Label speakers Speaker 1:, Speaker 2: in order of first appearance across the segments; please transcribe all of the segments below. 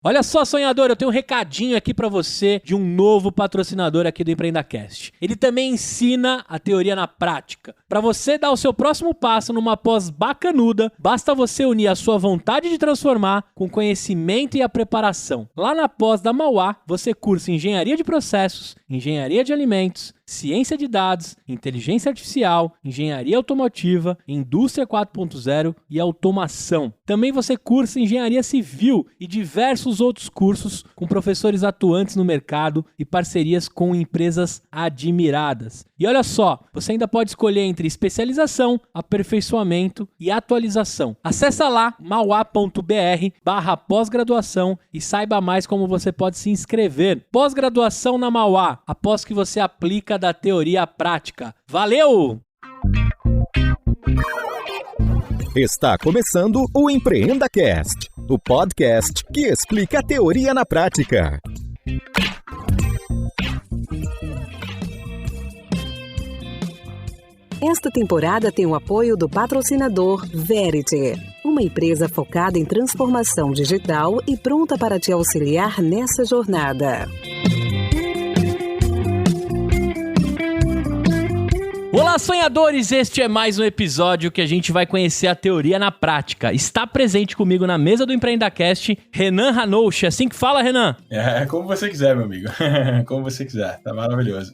Speaker 1: Olha só, sonhador, eu tenho um recadinho aqui pra você de um novo patrocinador aqui do EmpreendaCast. Ele também ensina a teoria na prática. Pra você dar o seu próximo passo numa pós bacanuda, basta você unir a sua vontade de transformar com o conhecimento e a preparação. Lá na pós da Mauá, você cursa Engenharia de Processos, Engenharia de Alimentos, Ciência de Dados, Inteligência Artificial, Engenharia Automotiva, Indústria 4.0 e Automação. Também você cursa Engenharia Civil e diversos outros cursos com professores atuantes no mercado e parcerias com empresas admiradas. E olha só, você ainda pode escolher entre especialização, aperfeiçoamento e atualização. Acesse lá mauá.br/pós-graduação e saiba mais como você pode se inscrever. Pós-graduação na Mauá, após que você aplica da teoria à prática. Valeu!
Speaker 2: Está começando o EmpreendaCast, o podcast que explica a teoria na prática.
Speaker 3: Esta temporada tem o apoio do patrocinador Verity, uma empresa focada em transformação digital e pronta para te auxiliar nessa jornada.
Speaker 1: Olá, sonhadores! Este é mais um episódio que a gente vai conhecer a teoria na prática. Está presente comigo na mesa do EmpreendaCast, Renan Hanouchi. Assim que fala, Renan?
Speaker 4: É, como você quiser, meu amigo. Como você quiser. Tá maravilhoso.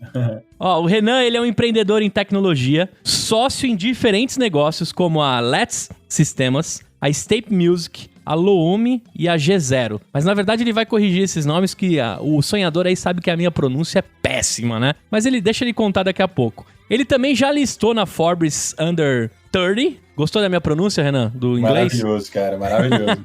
Speaker 1: Ó, o Renan, ele é um empreendedor em tecnologia, sócio em diferentes negócios como a Let's Sistemas, a State Music, a Loomi e a G0. Mas na verdade ele vai corrigir esses nomes que o sonhador aí sabe que a minha pronúncia é péssima, né? Mas deixa ele contar daqui a pouco. Ele também já listou na Forbes Under 30. Gostou da minha pronúncia, Renan, do inglês?
Speaker 4: Maravilhoso, cara, maravilhoso.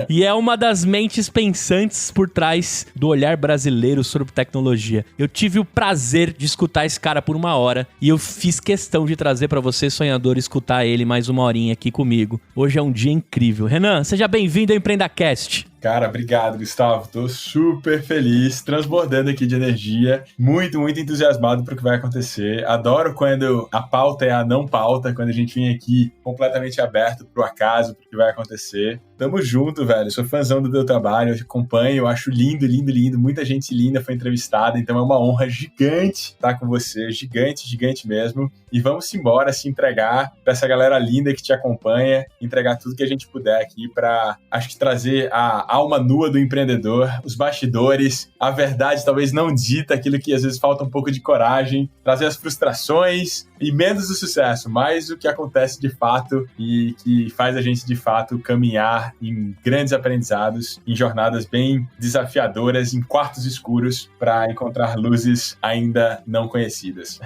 Speaker 1: E é uma das mentes pensantes por trás do olhar brasileiro sobre tecnologia. Eu tive o prazer de escutar esse cara por 1 hora e eu fiz questão de trazer pra você, sonhador, escutar ele mais 1 horinha aqui comigo. Hoje é um dia incrível. Renan, seja bem-vindo ao EmpreendaCast.
Speaker 4: Cara, obrigado, Gustavo. Tô super feliz, transbordando aqui de energia, muito entusiasmado pro que vai acontecer. Adoro quando a pauta é a não pauta, quando a gente vem aqui completamente aberto pro acaso, pro que vai acontecer. Tamo junto, velho. Sou fãzão do teu trabalho, eu te acompanho, eu acho lindo. Muita gente linda foi entrevistada, então é uma honra gigante estar com você, gigante mesmo. E vamos embora se entregar pra essa galera linda que te acompanha, entregar tudo que a gente puder aqui pra, acho que trazer a alma nua do empreendedor, os bastidores, a verdade talvez não dita, aquilo que às vezes falta um pouco de coragem, trazer as frustrações e menos o sucesso, mais o que acontece de fato e que faz a gente de fato caminhar em grandes aprendizados, em jornadas bem desafiadoras, em quartos escuros para encontrar luzes ainda não conhecidas.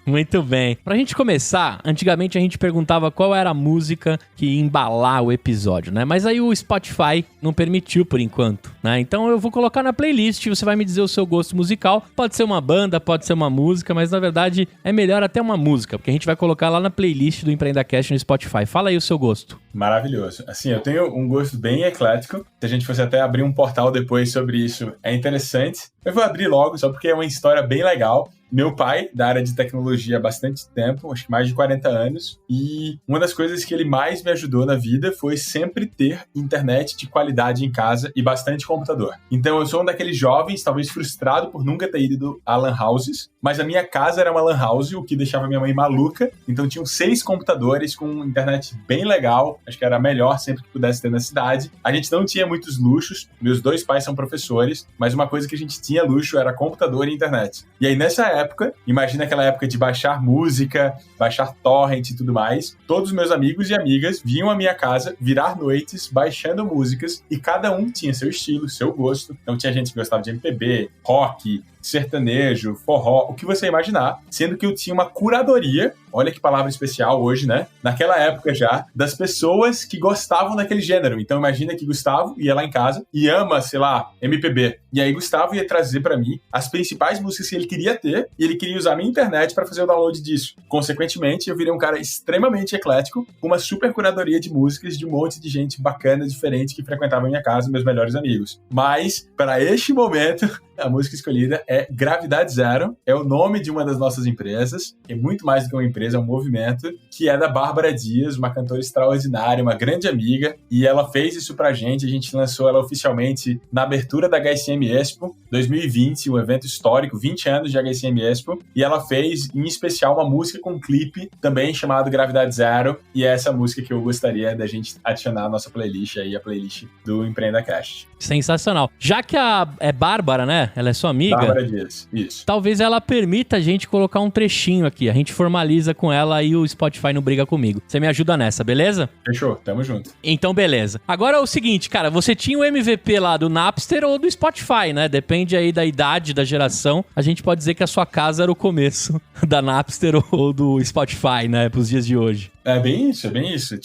Speaker 1: Muito bem. Pra gente começar, antigamente a gente perguntava qual era a música que ia embalar o episódio, né? Mas aí o Spotify não permitiu por enquanto, né? Então eu vou colocar na playlist, você vai me dizer o seu gosto musical. Pode ser uma banda, pode ser uma música, mas na verdade é melhor até uma música, porque a gente vai colocar lá na playlist do EmpreendaCast no Spotify. Fala aí o seu gosto.
Speaker 4: Maravilhoso. Assim, eu tenho um gosto bem eclético. Se a gente fosse até abrir um portal depois sobre isso, é interessante. Eu vou abrir logo, só porque é uma história bem legal. Meu pai, da área de tecnologia há bastante tempo, acho que mais de 40 anos, e uma das coisas que ele mais me ajudou na vida foi sempre ter internet de qualidade em casa e bastante computador. Então eu sou um daqueles jovens, talvez frustrado por nunca ter ido a lan houses, mas a minha casa era uma lan house, o que deixava minha mãe maluca, então tinham 6 computadores com internet bem legal, acho que era a melhor sempre que pudesse ter na cidade. A gente não tinha muitos luxos, meus 2 pais são professores, mas uma coisa que a gente tinha luxo era computador e internet. E aí nessa época, imagina aquela época de baixar música, baixar torrent e tudo mais, todos os meus amigos e amigas vinham à minha casa virar noites baixando músicas e cada um tinha seu estilo, seu gosto. Então tinha gente que gostava de MPB, rock, sertanejo, forró, o que você imaginar, sendo que eu tinha uma curadoria, olha que palavra especial hoje, né? Naquela época já, das pessoas que gostavam daquele gênero. Então imagina que Gustavo ia lá em casa e ama, sei lá, MPB. E aí Gustavo ia trazer pra mim as principais músicas que ele queria ter e ele queria usar a minha internet pra fazer o download disso. Consequentemente, eu virei um cara extremamente eclético, com uma super curadoria de músicas de um monte de gente bacana, diferente, que frequentava a minha casa, meus melhores amigos. Mas, para este momento, a música escolhida é Gravidade Zero, é o nome de uma das nossas empresas, é muito mais do que uma empresa, empresa, um movimento, que é da Bárbara Dias, uma cantora extraordinária, uma grande amiga, e ela fez isso pra gente, a gente lançou ela oficialmente na abertura da HSM Expo 2020, um evento histórico, 20 anos de HSM Expo, e ela fez, em especial, uma música com um clipe, também chamado Gravidade Zero, e é essa música que eu gostaria da gente adicionar à nossa playlist aí, a playlist do EmpreendaCast.
Speaker 1: Sensacional. Já que é Bárbara, né? Ela é sua amiga.
Speaker 4: Bárbara Dias, isso.
Speaker 1: Talvez ela permita a gente colocar um trechinho aqui. A gente formaliza com ela e o Spotify não briga comigo. Você me ajuda nessa, beleza?
Speaker 4: Fechou, tamo junto.
Speaker 1: Então, beleza. Agora é o seguinte, cara. Você tinha o MVP lá do Napster ou do Spotify, né? Depende aí da idade, da geração. A gente pode dizer que a sua casa era o começo da Napster ou do Spotify, né? Pros dias de hoje.
Speaker 4: É bem isso, é bem isso. Eu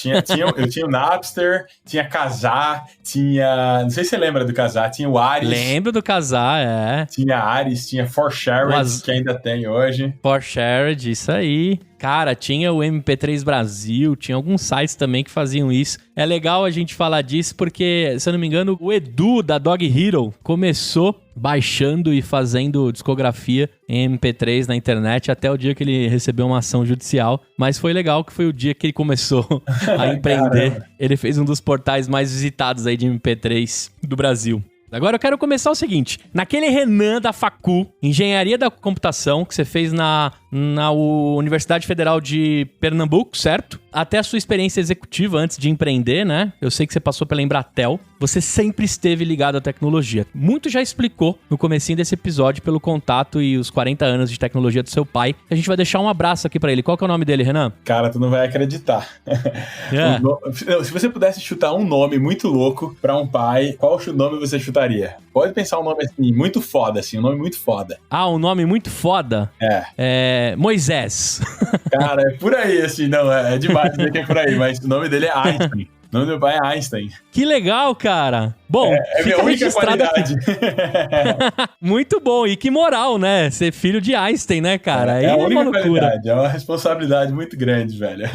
Speaker 4: tinha o Napster, tinha Kazaa, tinha... Não sei se você lembra do Kazaa, tinha o Ares.
Speaker 1: Lembro do Kazaa, é.
Speaker 4: Tinha Ares, tinha 4Shared, que ainda tem hoje.
Speaker 1: 4Shared, isso aí. Cara, tinha o MP3 Brasil, tinha alguns sites também que faziam isso. É legal a gente falar disso porque, se eu não me engano, o Edu da Dog Hero começou baixando e fazendo discografia em MP3 na internet até o dia que ele recebeu uma ação judicial. Mas foi legal que foi o dia que ele começou a empreender.
Speaker 4: Caramba.
Speaker 1: Ele fez um dos portais mais visitados aí de MP3 do Brasil. Agora eu quero começar o seguinte, naquele Renan da Facu, Engenharia da Computação, que você fez na Universidade Federal de Pernambuco, certo? Até a sua experiência executiva antes de empreender, né? Eu sei que você passou pela Embratel, você sempre esteve ligado à tecnologia. Muito já explicou no comecinho desse episódio pelo contato e os 40 anos de tecnologia do seu pai. A gente vai deixar um abraço aqui pra ele. Qual que é o nome dele, Renan?
Speaker 4: Cara, tu não vai acreditar. Se você pudesse chutar um nome muito louco pra um pai, qual nome você chutaria? Pode pensar um nome assim, muito foda, assim, um nome muito foda.
Speaker 1: Ah, um nome muito foda? Moisés.
Speaker 4: Cara, é por aí, assim, não, é demais dizer que é por aí, mas o nome dele é Einstein. O nome do meu pai é Einstein.
Speaker 1: Que legal, cara. Bom,
Speaker 4: é minha única qualidade.
Speaker 1: Muito bom. E que moral, né? Ser filho de Einstein, né, cara?
Speaker 4: É a única qualidade. É uma responsabilidade muito grande, velho.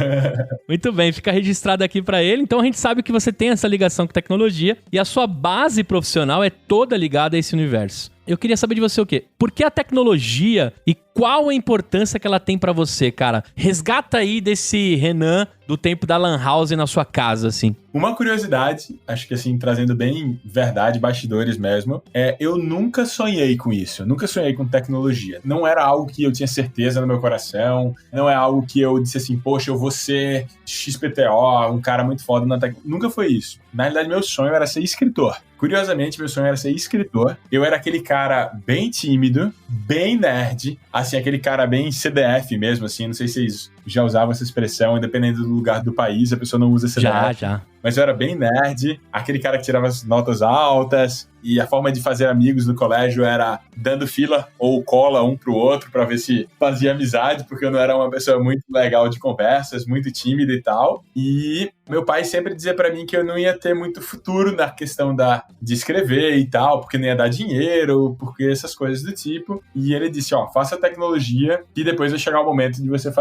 Speaker 1: Muito bem. Fica registrado aqui pra ele. Então a gente sabe que você tem essa ligação com tecnologia e a sua base profissional é toda ligada a esse universo. Eu queria saber de você o quê? Por que a tecnologia e qual a importância que ela tem pra você, cara? Resgata aí desse Renan do tempo da Lan House na sua casa, assim.
Speaker 4: Uma curiosidade, acho que assim, trazendo bem verdade, bastidores mesmo, eu nunca sonhei com isso, eu nunca sonhei com tecnologia. Não era algo que eu tinha certeza no meu coração, não é algo que eu disse assim, poxa, eu vou ser XPTO, um cara muito foda na tecnologia. Nunca foi isso. Na realidade, meu sonho era ser escritor. Curiosamente, meu sonho era ser escritor. Eu era aquele cara bem tímido, bem nerd, assim, aquele cara bem CDF mesmo, assim, não sei se vocês já usavam essa expressão, independente do lugar do país, a pessoa não usa CDF.
Speaker 1: Já.
Speaker 4: Mas eu era bem nerd, aquele cara que tirava as notas altas, e a forma de fazer amigos no colégio era dando fila ou cola um pro outro pra ver se fazia amizade, porque eu não era uma pessoa muito legal de conversas, muito tímida e tal. E meu pai sempre dizia pra mim que eu não ia ter muito futuro na questão de escrever e tal, porque não ia dar dinheiro, porque essas coisas do tipo. E ele disse, faça tecnologia e depois vai chegar o momento de você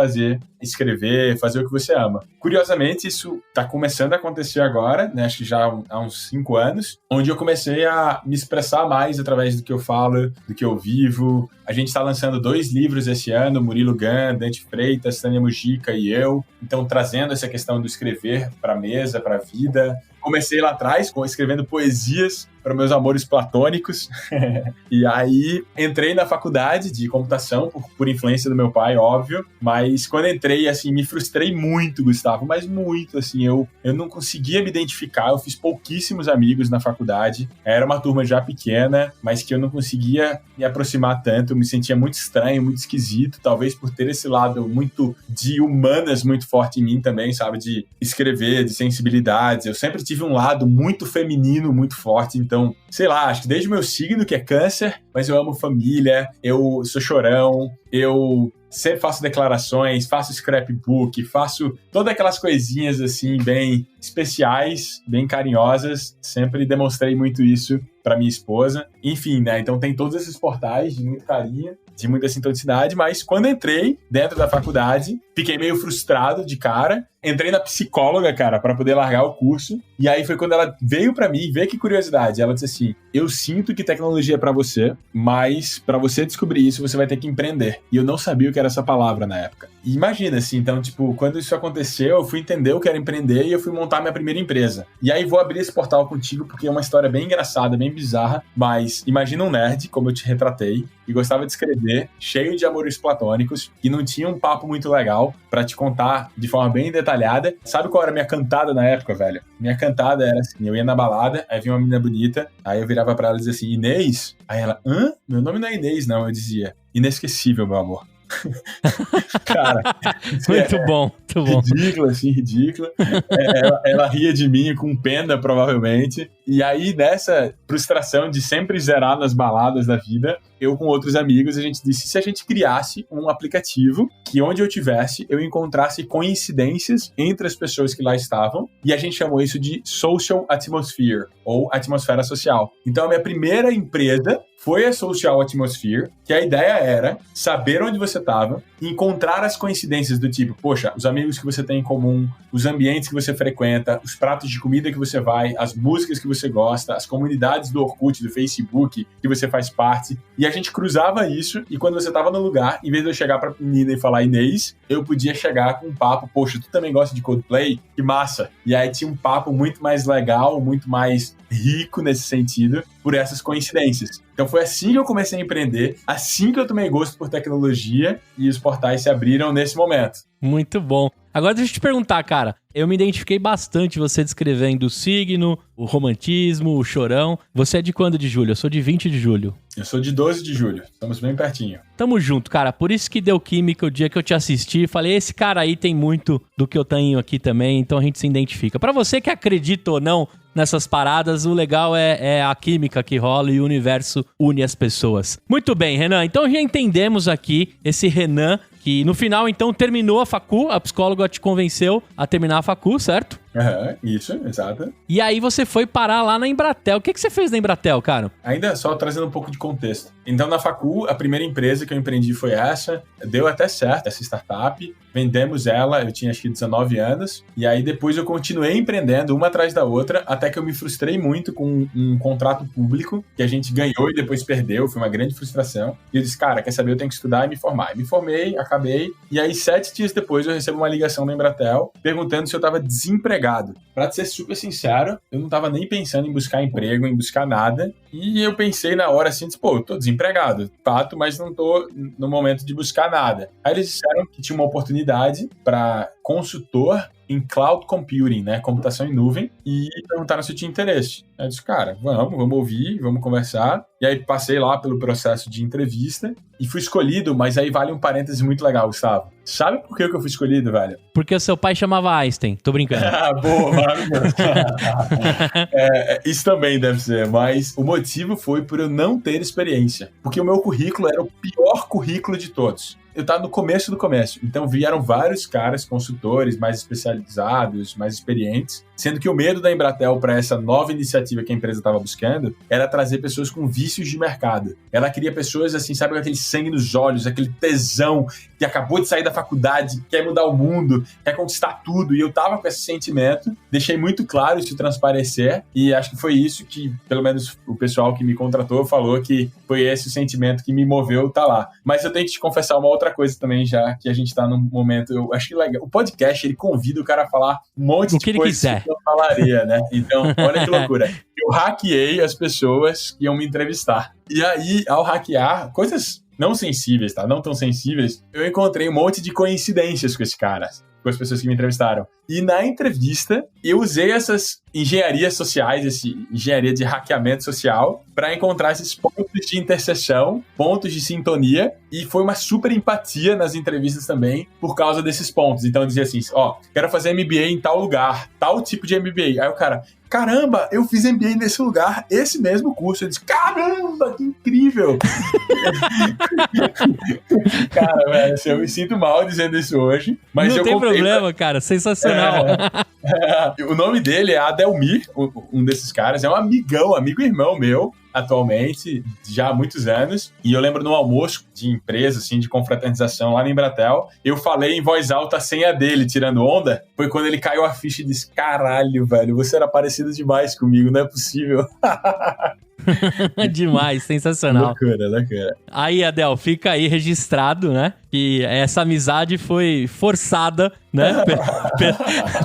Speaker 4: escrever, fazer o que você ama. Curiosamente, isso tá começando a acontecer agora, né? Acho que já há uns 5 anos, onde eu comecei a me expressar mais através do que eu falo, do que eu vivo. A gente está lançando 2 livros esse ano, Murilo Gun, Dante Freitas, Tânia Mujica e eu. Então, trazendo essa questão do escrever para a mesa, para a vida. Comecei lá atrás, escrevendo poesias para meus amores platônicos. E aí, entrei na faculdade de computação, por influência do meu pai, óbvio. Mas quando entrei, assim, me frustrei muito, Gustavo. Mas muito, assim, eu não conseguia me identificar. Eu fiz pouquíssimos amigos na faculdade. Era uma turma já pequena, mas que eu não conseguia me aproximar tanto. Eu me sentia muito estranho, muito esquisito. Talvez por ter esse lado muito de humanas muito forte em mim também, sabe? De escrever, de sensibilidades. Eu sempre tive um lado muito feminino, muito forte. Então, sei lá, acho que desde o meu signo, que é câncer, mas eu amo família, eu sou chorão, eu sempre faço declarações, faço scrapbook, faço todas aquelas coisinhas assim, bem especiais, bem carinhosas. Sempre demonstrei muito isso para minha esposa. Enfim, né? Então tem todos esses portais de muito carinho, de muita sintonicidade, mas quando entrei dentro da faculdade, fiquei meio frustrado de cara. Entrei na psicóloga, cara, para poder largar o curso. E aí foi quando ela veio pra mim, vê que curiosidade, ela disse assim, eu sinto que tecnologia é pra você, mas pra você descobrir isso, você vai ter que empreender. E eu não sabia o que era essa palavra na época. E imagina, assim, então, tipo, quando isso aconteceu, eu fui entender o que era empreender e eu fui montar minha primeira empresa. E aí vou abrir esse portal contigo, porque é uma história bem engraçada, bem bizarra, mas imagina um nerd, como eu te retratei, e gostava de escrever, cheio de amores platônicos, e não tinha um papo muito legal pra te contar de forma bem detalhada. Sabe qual era a minha cantada na época, velho? Minha cantada era assim, eu ia na balada, aí vinha uma menina bonita, aí eu virava pra ela e dizia assim, Inês? Aí ela, hã? Meu nome não é Inês, não. Eu dizia, inesquecível, meu amor. Cara,
Speaker 1: muito bom.
Speaker 4: Ridícula, assim, ridícula. Ela ria de mim com pena, provavelmente. E aí, nessa frustração de sempre zerar nas baladas da vida, eu com outros amigos, a gente disse, se a gente criasse um aplicativo que onde eu tivesse, eu encontrasse coincidências entre as pessoas que lá estavam, e a gente chamou isso de Social Atmosphere, ou atmosfera social. Então, a minha primeira empresa foi a Social Atmosphere, que a ideia era saber onde você estava, encontrar as coincidências do tipo, poxa, os amigos que você tem em comum, os ambientes que você frequenta, os pratos de comida que você vai, as músicas que você gosta, as comunidades do Orkut, do Facebook, que você faz parte. E a gente cruzava isso, e quando você estava no lugar, em vez de eu chegar pra menina e falar Inês, eu podia chegar com um papo, poxa, tu também gosta de Coldplay? Que massa! E aí tinha um papo muito mais legal, muito mais rico nesse sentido, por essas coincidências. Então foi assim que eu comecei a empreender, assim que eu tomei gosto por tecnologia, e os portais se abriram nesse momento.
Speaker 1: Muito bom. Agora deixa eu te perguntar, cara. Eu me identifiquei bastante você descrevendo o signo, o romantismo, o chorão. Você é de quando de julho? Eu sou de 20 de julho.
Speaker 4: Eu sou de 12 de julho. Estamos bem pertinho.
Speaker 1: Tamo junto, cara. Por isso que deu química o dia que eu te assisti. Falei, esse cara aí tem muito do que eu tenho aqui também, então a gente se identifica. Pra você que acredita ou não nessas paradas, o legal é a química que rola e o universo une as pessoas. Muito bem, Renan. Então já entendemos aqui esse Renan, que no final, então, terminou a facu, a psicóloga te convenceu a terminar a facu, certo?
Speaker 4: Isso, exato.
Speaker 1: E aí você foi parar lá na Embratel. O que você fez na Embratel, cara?
Speaker 4: Ainda só trazendo um pouco de contexto. Então, na facu, a primeira empresa que eu empreendi foi essa. Deu até certo, essa startup. Vendemos ela, eu tinha acho que 19 anos. E aí depois eu continuei empreendendo uma atrás da outra, até que eu me frustrei muito com um contrato público, que a gente ganhou e depois perdeu. Foi uma grande frustração. E eu disse, cara, quer saber, eu tenho que estudar e me formar. E me formei, acabei. E aí 7 dias depois eu recebo uma ligação da Embratel, perguntando se eu estava desempregado. Pra te ser super sincero, eu não tava nem pensando em buscar emprego, em buscar nada. E eu pensei na hora assim, pô, eu tô desempregado, fato, mas não tô no momento de buscar nada. Aí eles disseram que tinha uma oportunidade para consultor em cloud computing, né, computação em nuvem, e perguntaram se eu tinha interesse. Aí eu disse, cara, vamos ouvir, vamos conversar. E aí passei lá pelo processo de entrevista e fui escolhido, mas aí vale um parêntese muito legal, Gustavo. Sabe por que eu fui escolhido, velho?
Speaker 1: Porque o seu pai chamava Einstein. Tô brincando.
Speaker 4: Boa, maravilhoso. Isso também deve ser, mas o motivo foi por eu não ter experiência. Porque o meu currículo era o pior currículo de todos. Eu tava no começo do começo, então vieram vários caras, consultores mais especializados, mais experientes, sendo que o medo da Embratel para essa nova iniciativa que a empresa estava buscando era trazer pessoas com vícios de mercado. Ela queria pessoas assim, sabe, com aquele sangue nos olhos, aquele tesão que acabou de sair da faculdade, quer mudar o mundo, quer conquistar tudo, e eu tava com esse sentimento, deixei muito claro isso transparecer, e acho que foi isso que, pelo menos o pessoal que me contratou falou que foi esse o sentimento que me moveu tá lá. Mas eu tenho que te confessar uma outra coisa também, já que a gente tá num momento, eu acho que legal. O podcast, ele convida o cara a falar um monte de coisas que eu falaria, né? Então, olha que loucura. Eu hackeei as pessoas que iam me entrevistar. E aí, ao hackear, coisas não sensíveis, tá? Não tão sensíveis, eu encontrei um monte de coincidências com esse cara, com as pessoas que me entrevistaram. E na entrevista, eu usei essas engenharias sociais, essa engenharia de hackeamento social, para encontrar esses pontos de interseção, pontos de sintonia, e foi uma super empatia nas entrevistas também, por causa desses pontos. Então eu dizia assim, quero fazer MBA em tal lugar, tal tipo de MBA. Aí o cara, caramba, eu fiz MBA nesse lugar, esse mesmo curso. Eu disse, caramba, que incrível! Cara, velho, assim, eu me sinto mal dizendo isso hoje, mas
Speaker 1: não
Speaker 4: eu
Speaker 1: tem problema, cara, sensacional. não.
Speaker 4: O nome dele é Adelmir, um desses caras. É um amigão, amigo-irmão meu, atualmente, já há muitos anos. E eu lembro no almoço de empresa, assim, de confraternização lá na Embratel, eu falei em voz alta a senha dele, tirando onda. Foi quando ele caiu a ficha e disse: caralho, velho, você era parecido demais comigo, não é possível.
Speaker 1: Demais, sensacional.
Speaker 4: Loucura.
Speaker 1: Aí, Adel, fica aí registrado, né? Que essa amizade foi forçada, né?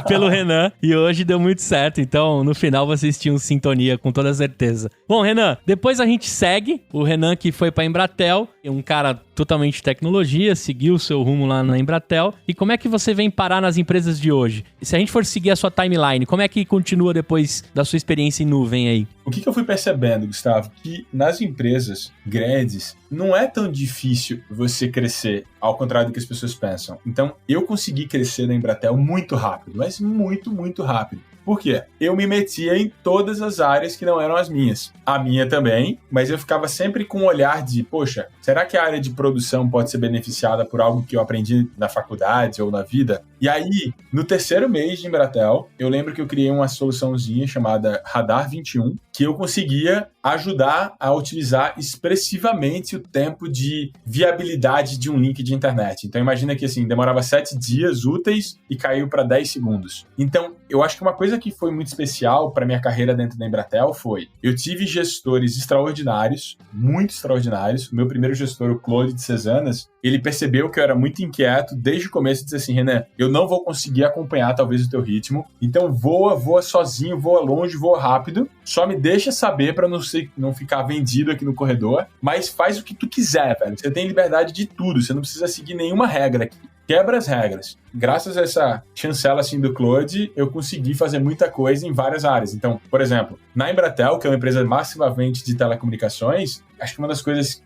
Speaker 1: Pelo Renan. E hoje deu muito certo. Então, no final, vocês tinham sintonia, com toda certeza. Bom, Renan, depois a gente segue. O Renan que foi pra Embratel, um cara totalmente tecnologia, seguiu o seu rumo lá na Embratel. E como é que você vem parar nas empresas de hoje? Se a gente for seguir a sua timeline, como é que continua depois da sua experiência em nuvem aí?
Speaker 4: O que eu fui percebendo, Gustavo? Que nas empresas grandes não é tão difícil você crescer, ao contrário do que as pessoas pensam. Então, eu consegui crescer na Embratel muito rápido, mas muito, muito rápido. Por quê? Eu me metia em todas as áreas que não eram as minhas. A minha também, mas eu ficava sempre com um olhar de, poxa, será que a área de produção pode ser beneficiada por algo que eu aprendi na faculdade ou na vida? E aí, no terceiro mês de Embratel, eu lembro que eu criei uma soluçãozinha chamada Radar 21, que eu conseguia ajudar a otimizar expressivamente o tempo de viabilidade de um link de internet. Então, imagina que assim, demorava 7 dias úteis e caiu para 10 segundos. Então, eu acho que uma coisa que foi muito especial para minha carreira dentro da Embratel foi, eu tive gestores extraordinários, muito extraordinários. O meu primeiro gestor, o Claude de Cesanas, ele percebeu que eu era muito inquieto desde o começo e disse assim: Renan, eu não vou conseguir acompanhar talvez o teu ritmo, então voa sozinho, voa longe, voa rápido, só me deixa saber para não ficar vendido aqui no corredor, mas faz o que tu quiser, velho. Você tem liberdade de tudo, você não precisa seguir nenhuma regra aqui. Quebra as regras. Graças a essa chancela assim do Claude, eu consegui fazer muita coisa em várias áreas. Então, por exemplo, na Embratel, que é uma empresa massivamente de telecomunicações, acho que uma das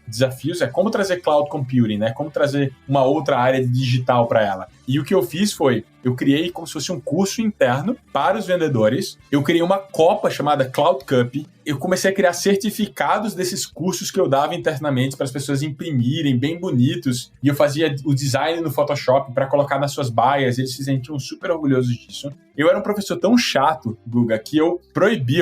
Speaker 4: desafios é como trazer cloud computing, né? Como trazer uma outra área de digital para ela. E o que eu fiz foi, eu criei como se fosse um curso interno para os vendedores. Eu criei uma copa chamada Cloud Cup. Eu comecei a criar certificados desses cursos que eu dava internamente para as pessoas imprimirem, bem bonitos. E eu fazia o design no Photoshop para colocar nas suas baias. Eles se sentiam super orgulhosos disso. Eu era um professor tão chato, Guga, que eu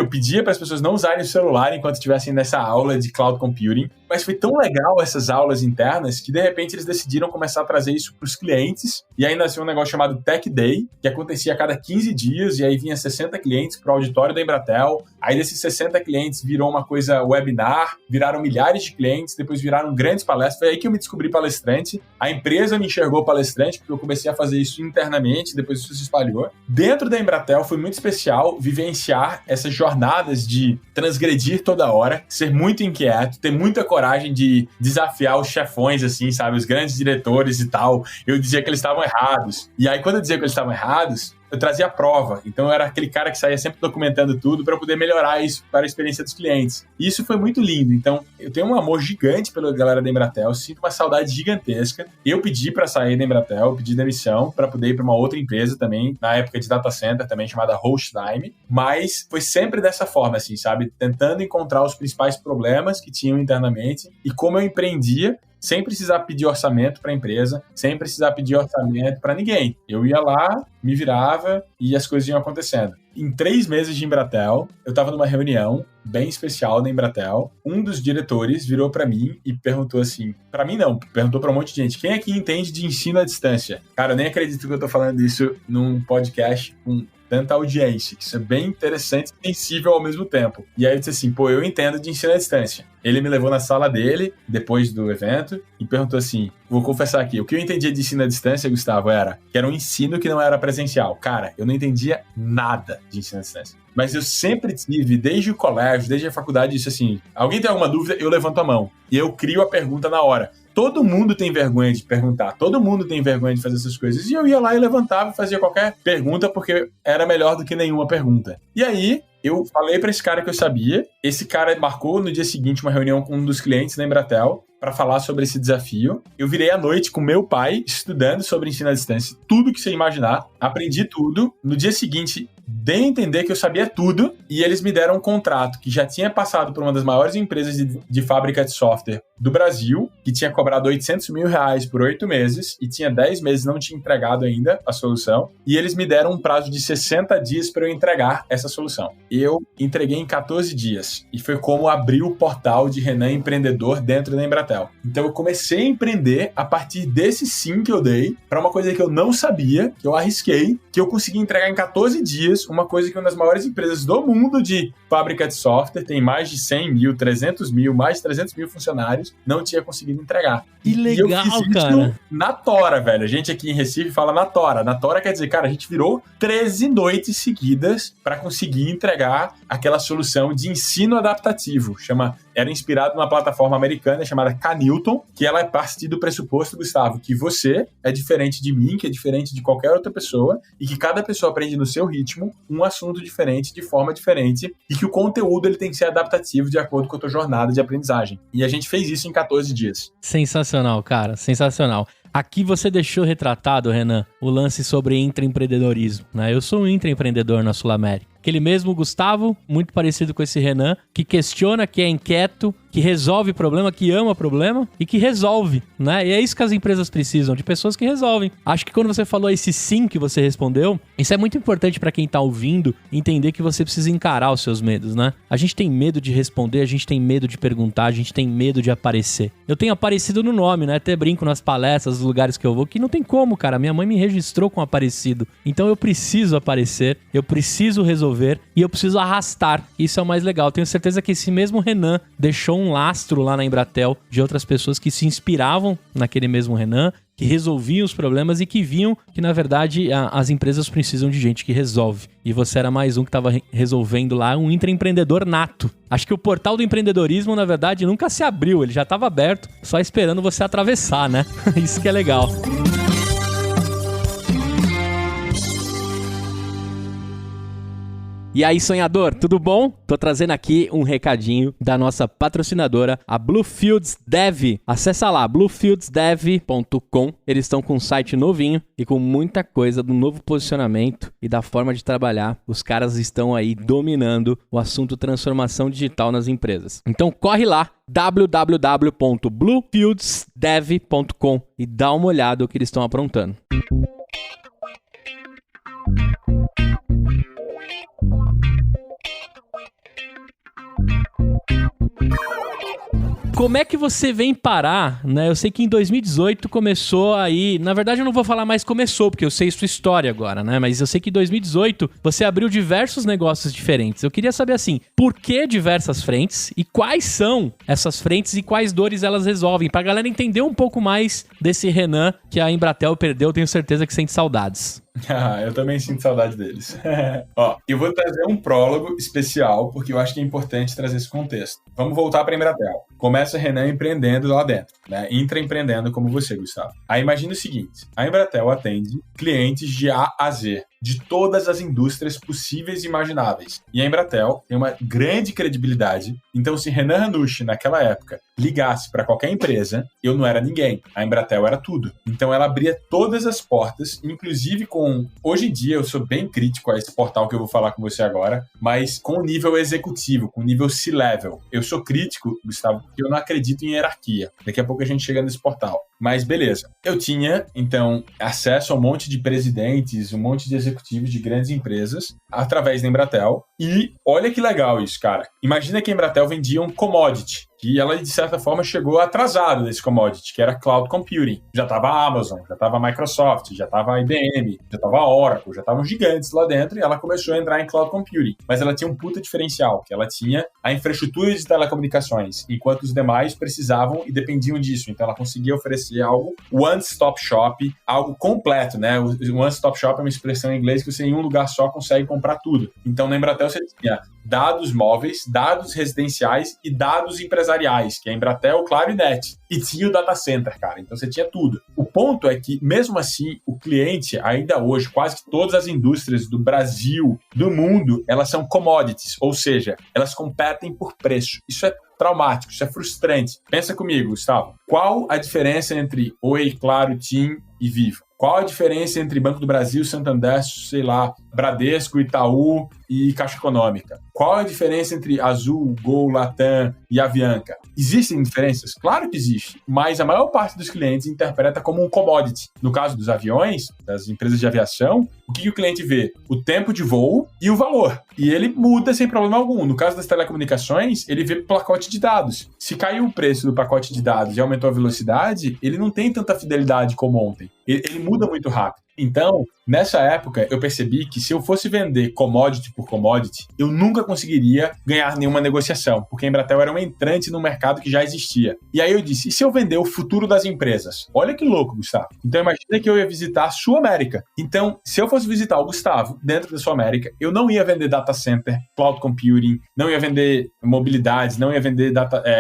Speaker 4: pedia para as pessoas não usarem o celular enquanto estivessem nessa aula de Cloud Computing. Mas foi tão legal essas aulas internas que, de repente, eles decidiram começar a trazer isso para os clientes. E aí nasceu um negócio chamado Tech Day, que acontecia a cada 15 dias, e aí vinha 60 clientes para o auditório da Embratel. Aí desses 60 clientes virou uma coisa webinar, viraram milhares de clientes, depois viraram grandes palestras. Foi aí que eu me descobri palestrante. A empresa me enxergou palestrante, porque eu comecei a fazer isso internamente, depois isso se espalhou. Dentro da Embratel foi muito especial vivenciar essas jornadas de transgredir toda hora, ser muito inquieto, ter muita coragem de desafiar os chefões, assim, sabe? Os grandes diretores e tal. Eu dizia que eles estavam errados. E aí, quando eu dizia que eles estavam errados, eu trazia a prova. Então, eu era aquele cara que saía sempre documentando tudo para poder melhorar isso para a experiência dos clientes. E isso foi muito lindo. Então, eu tenho um amor gigante pela galera da Embratel, sinto uma saudade gigantesca. Eu pedi para sair da Embratel, pedi demissão para poder ir para uma outra empresa também, na época de data center também, chamada Hosttime. Mas foi sempre dessa forma, assim, sabe? Tentando encontrar os principais problemas que tinham internamente e como eu empreendia, sem precisar pedir orçamento para a empresa, sem precisar pedir orçamento para ninguém. Eu ia lá, me virava e as coisas iam acontecendo. Em 3 meses de Embratel, eu estava numa reunião bem especial da Embratel. Um dos diretores virou para mim e perguntou assim, para mim não, perguntou para um monte de gente, quem aqui entende de ensino à distância? Cara, eu nem acredito que eu tô falando isso num podcast com tanta audiência, que isso é bem interessante e sensível ao mesmo tempo. E aí eu disse assim, eu entendo de ensino à distância. Ele me levou na sala dele, depois do evento, e perguntou assim, vou confessar aqui, o que eu entendia de ensino à distância, Gustavo, que era um ensino que não era presencial. Cara, eu não entendia nada de ensino à distância. Mas eu sempre tive, desde o colégio, desde a faculdade, isso assim, alguém tem alguma dúvida, eu levanto a mão. E eu crio a pergunta na hora. Todo mundo tem vergonha de perguntar, todo mundo tem vergonha de fazer essas coisas. E eu ia lá e levantava e fazia qualquer pergunta, porque era melhor do que nenhuma pergunta. E aí, eu falei para esse cara que eu sabia, esse cara marcou no dia seguinte uma reunião com um dos clientes da Embratel para falar sobre esse desafio. Eu virei à noite com meu pai, estudando sobre ensino à distância, tudo que você imaginar, aprendi tudo. No dia seguinte, dei a entender que eu sabia tudo e eles me deram um contrato que já tinha passado por uma das maiores empresas de fábrica de software do Brasil, que tinha cobrado R$800 mil por 8 meses e tinha 10 meses não tinha entregado ainda a solução, e eles me deram um prazo de 60 dias para eu entregar essa solução. Eu entreguei em 14 dias e foi como abrir o portal de Renan Empreendedor dentro da Embratel. Então eu comecei a empreender a partir desse sim que eu dei para uma coisa que eu não sabia, que eu arrisquei, que eu consegui entregar em 14 dias, uma coisa que uma das maiores empresas do mundo de fábrica de software, tem mais de 100 mil, 300 mil, mais de 300 mil funcionários, não tinha conseguido entregar.
Speaker 1: Que legal,
Speaker 4: e eu fiz isso
Speaker 1: cara.
Speaker 4: Na tora, velho. A gente aqui em Recife fala na tora. Na tora quer dizer, cara, a gente virou 13 noites seguidas para conseguir entregar aquela solução de ensino adaptativo. Era inspirado numa plataforma americana chamada Canilton, que ela é parte do pressuposto, Gustavo, que você é diferente de mim, que é diferente de qualquer outra pessoa, e que cada pessoa aprende no seu ritmo um assunto diferente, de forma diferente, e que o conteúdo ele tem que ser adaptativo de acordo com a tua jornada de aprendizagem. E a gente fez isso em 14 dias.
Speaker 1: Sensacional, cara. Sensacional. Aqui você deixou retratado, Renan, o lance sobre intraempreendedorismo, né? Eu sou um intraempreendedor na Sul América. Aquele mesmo Gustavo, muito parecido com esse Renan, que questiona, que é inquieto, que resolve problema, que ama problema e que resolve, né? E é isso que as empresas precisam, de pessoas que resolvem. Acho que quando você falou esse sim que você respondeu, isso é muito importante para quem tá ouvindo entender que você precisa encarar os seus medos, né? A gente tem medo de responder, a gente tem medo de perguntar, a gente tem medo de aparecer. Eu tenho aparecido no nome, né? Até brinco nas palestras, nos lugares que eu vou, que não tem como, cara. Minha mãe me registrou com Aparecido. Então eu preciso aparecer, eu preciso resolver e eu preciso arrastar. Isso é o mais legal. Tenho certeza que esse mesmo Renan deixou um lastro lá na Embratel de outras pessoas que se inspiravam naquele mesmo Renan, que resolviam os problemas e que viam que, na verdade, as empresas precisam de gente que resolve. E você era mais um que estava resolvendo lá, um intraempreendedor nato. Acho que o portal do empreendedorismo, na verdade, nunca se abriu. Ele já estava aberto, só esperando você atravessar, né? Isso que é legal. E aí, sonhador, tudo bom? Tô trazendo aqui um recadinho da nossa patrocinadora, a Bluefields Dev. Acessa lá, bluefieldsdev.com. Eles estão com um site novinho e com muita coisa do novo posicionamento e da forma de trabalhar. Os caras estão aí dominando o assunto transformação digital nas empresas. Então corre lá, www.bluefieldsdev.com e dá uma olhada no que eles estão aprontando. Como é que você vem parar, né? Eu sei que em 2018 começou aí... Na verdade, eu não vou falar mais começou, porque eu sei sua história agora, né? Mas eu sei que em 2018 você abriu diversos negócios diferentes. Eu queria saber, assim, por que diversas frentes e quais são essas frentes e quais dores elas resolvem? Pra galera entender um pouco mais desse Renan que a Embratel perdeu, tenho certeza que sente saudades.
Speaker 4: Eu também sinto saudade deles. Ó, eu vou trazer um prólogo especial, porque eu acho que é importante trazer esse contexto. Vamos voltar para a Embratel. Começa Renan empreendendo lá dentro, né? Intraempreendendo como você, Gustavo. Aí imagina o seguinte, a Embratel atende clientes de A a Z, de todas as indústrias possíveis e imagináveis. E a Embratel tem uma grande credibilidade. Então, se Renan Ranucci, naquela época, ligasse para qualquer empresa, eu não era ninguém. A Embratel era tudo. Então, ela abria todas as portas, inclusive com... Hoje em dia, eu sou bem crítico a esse portal que eu vou falar com você agora, mas com o nível executivo, com o nível C-level. Eu sou crítico, Gustavo, porque eu não acredito em hierarquia. Daqui a pouco a gente chega nesse portal. Mas beleza. Eu tinha, então, acesso a um monte de presidentes, um monte de executivos de grandes empresas através da Embratel. E olha que legal isso, cara. Imagina que a Embratel vendia um commodity. E ela, de certa forma, chegou atrasado desse commodity, que era cloud computing. Já estava a Amazon, já estava a Microsoft, já estava a IBM, já estava a Oracle, já estavam gigantes lá dentro e ela começou a entrar em cloud computing. Mas ela tinha um puta diferencial, que ela tinha a infraestrutura de telecomunicações, enquanto os demais precisavam e dependiam disso. Então ela conseguia oferecer algo one-stop shop, algo completo, né? O one-stop shop é uma expressão em inglês que você em um lugar só consegue comprar tudo. Então na Embratel você tinha dados móveis, dados residenciais e dados empresariais, que é Embratel, Claro e NET. E tinha o data center, cara. Então você tinha tudo. O ponto é que, mesmo assim, o cliente, ainda hoje, quase que todas as indústrias do Brasil, do mundo, elas são commodities, ou seja, elas competem por preço. Isso é traumático, isso é frustrante. Pensa comigo, Gustavo. Qual a diferença entre Oi, Claro, TIM e Vivo? Qual a diferença entre Banco do Brasil, Santander, sei lá, Bradesco, Itaú e Caixa Econômica. Qual a diferença entre Azul, Gol, Latam e Avianca? Existem diferenças? Claro que existe, mas a maior parte dos clientes interpreta como um commodity. No caso dos aviões, das empresas de aviação, o que o cliente vê? O tempo de voo e o valor. E ele muda sem problema algum. No caso das telecomunicações, ele vê pacote de dados. Se caiu o preço do pacote de dados e aumentou a velocidade, ele não tem tanta fidelidade como ontem. Ele muda muito rápido. Então, nessa época, eu percebi que se eu fosse vender commodity por commodity, eu nunca conseguiria ganhar nenhuma negociação, porque a Embratel era um entrante no mercado que já existia. E aí eu disse, e se eu vender o futuro das empresas? Olha que louco, Gustavo. Então, imagina que eu ia visitar a Sul América. Então, se eu fosse visitar o Gustavo dentro da Sul América, eu não ia vender data center, cloud computing, não ia vender mobilidades, não ia vender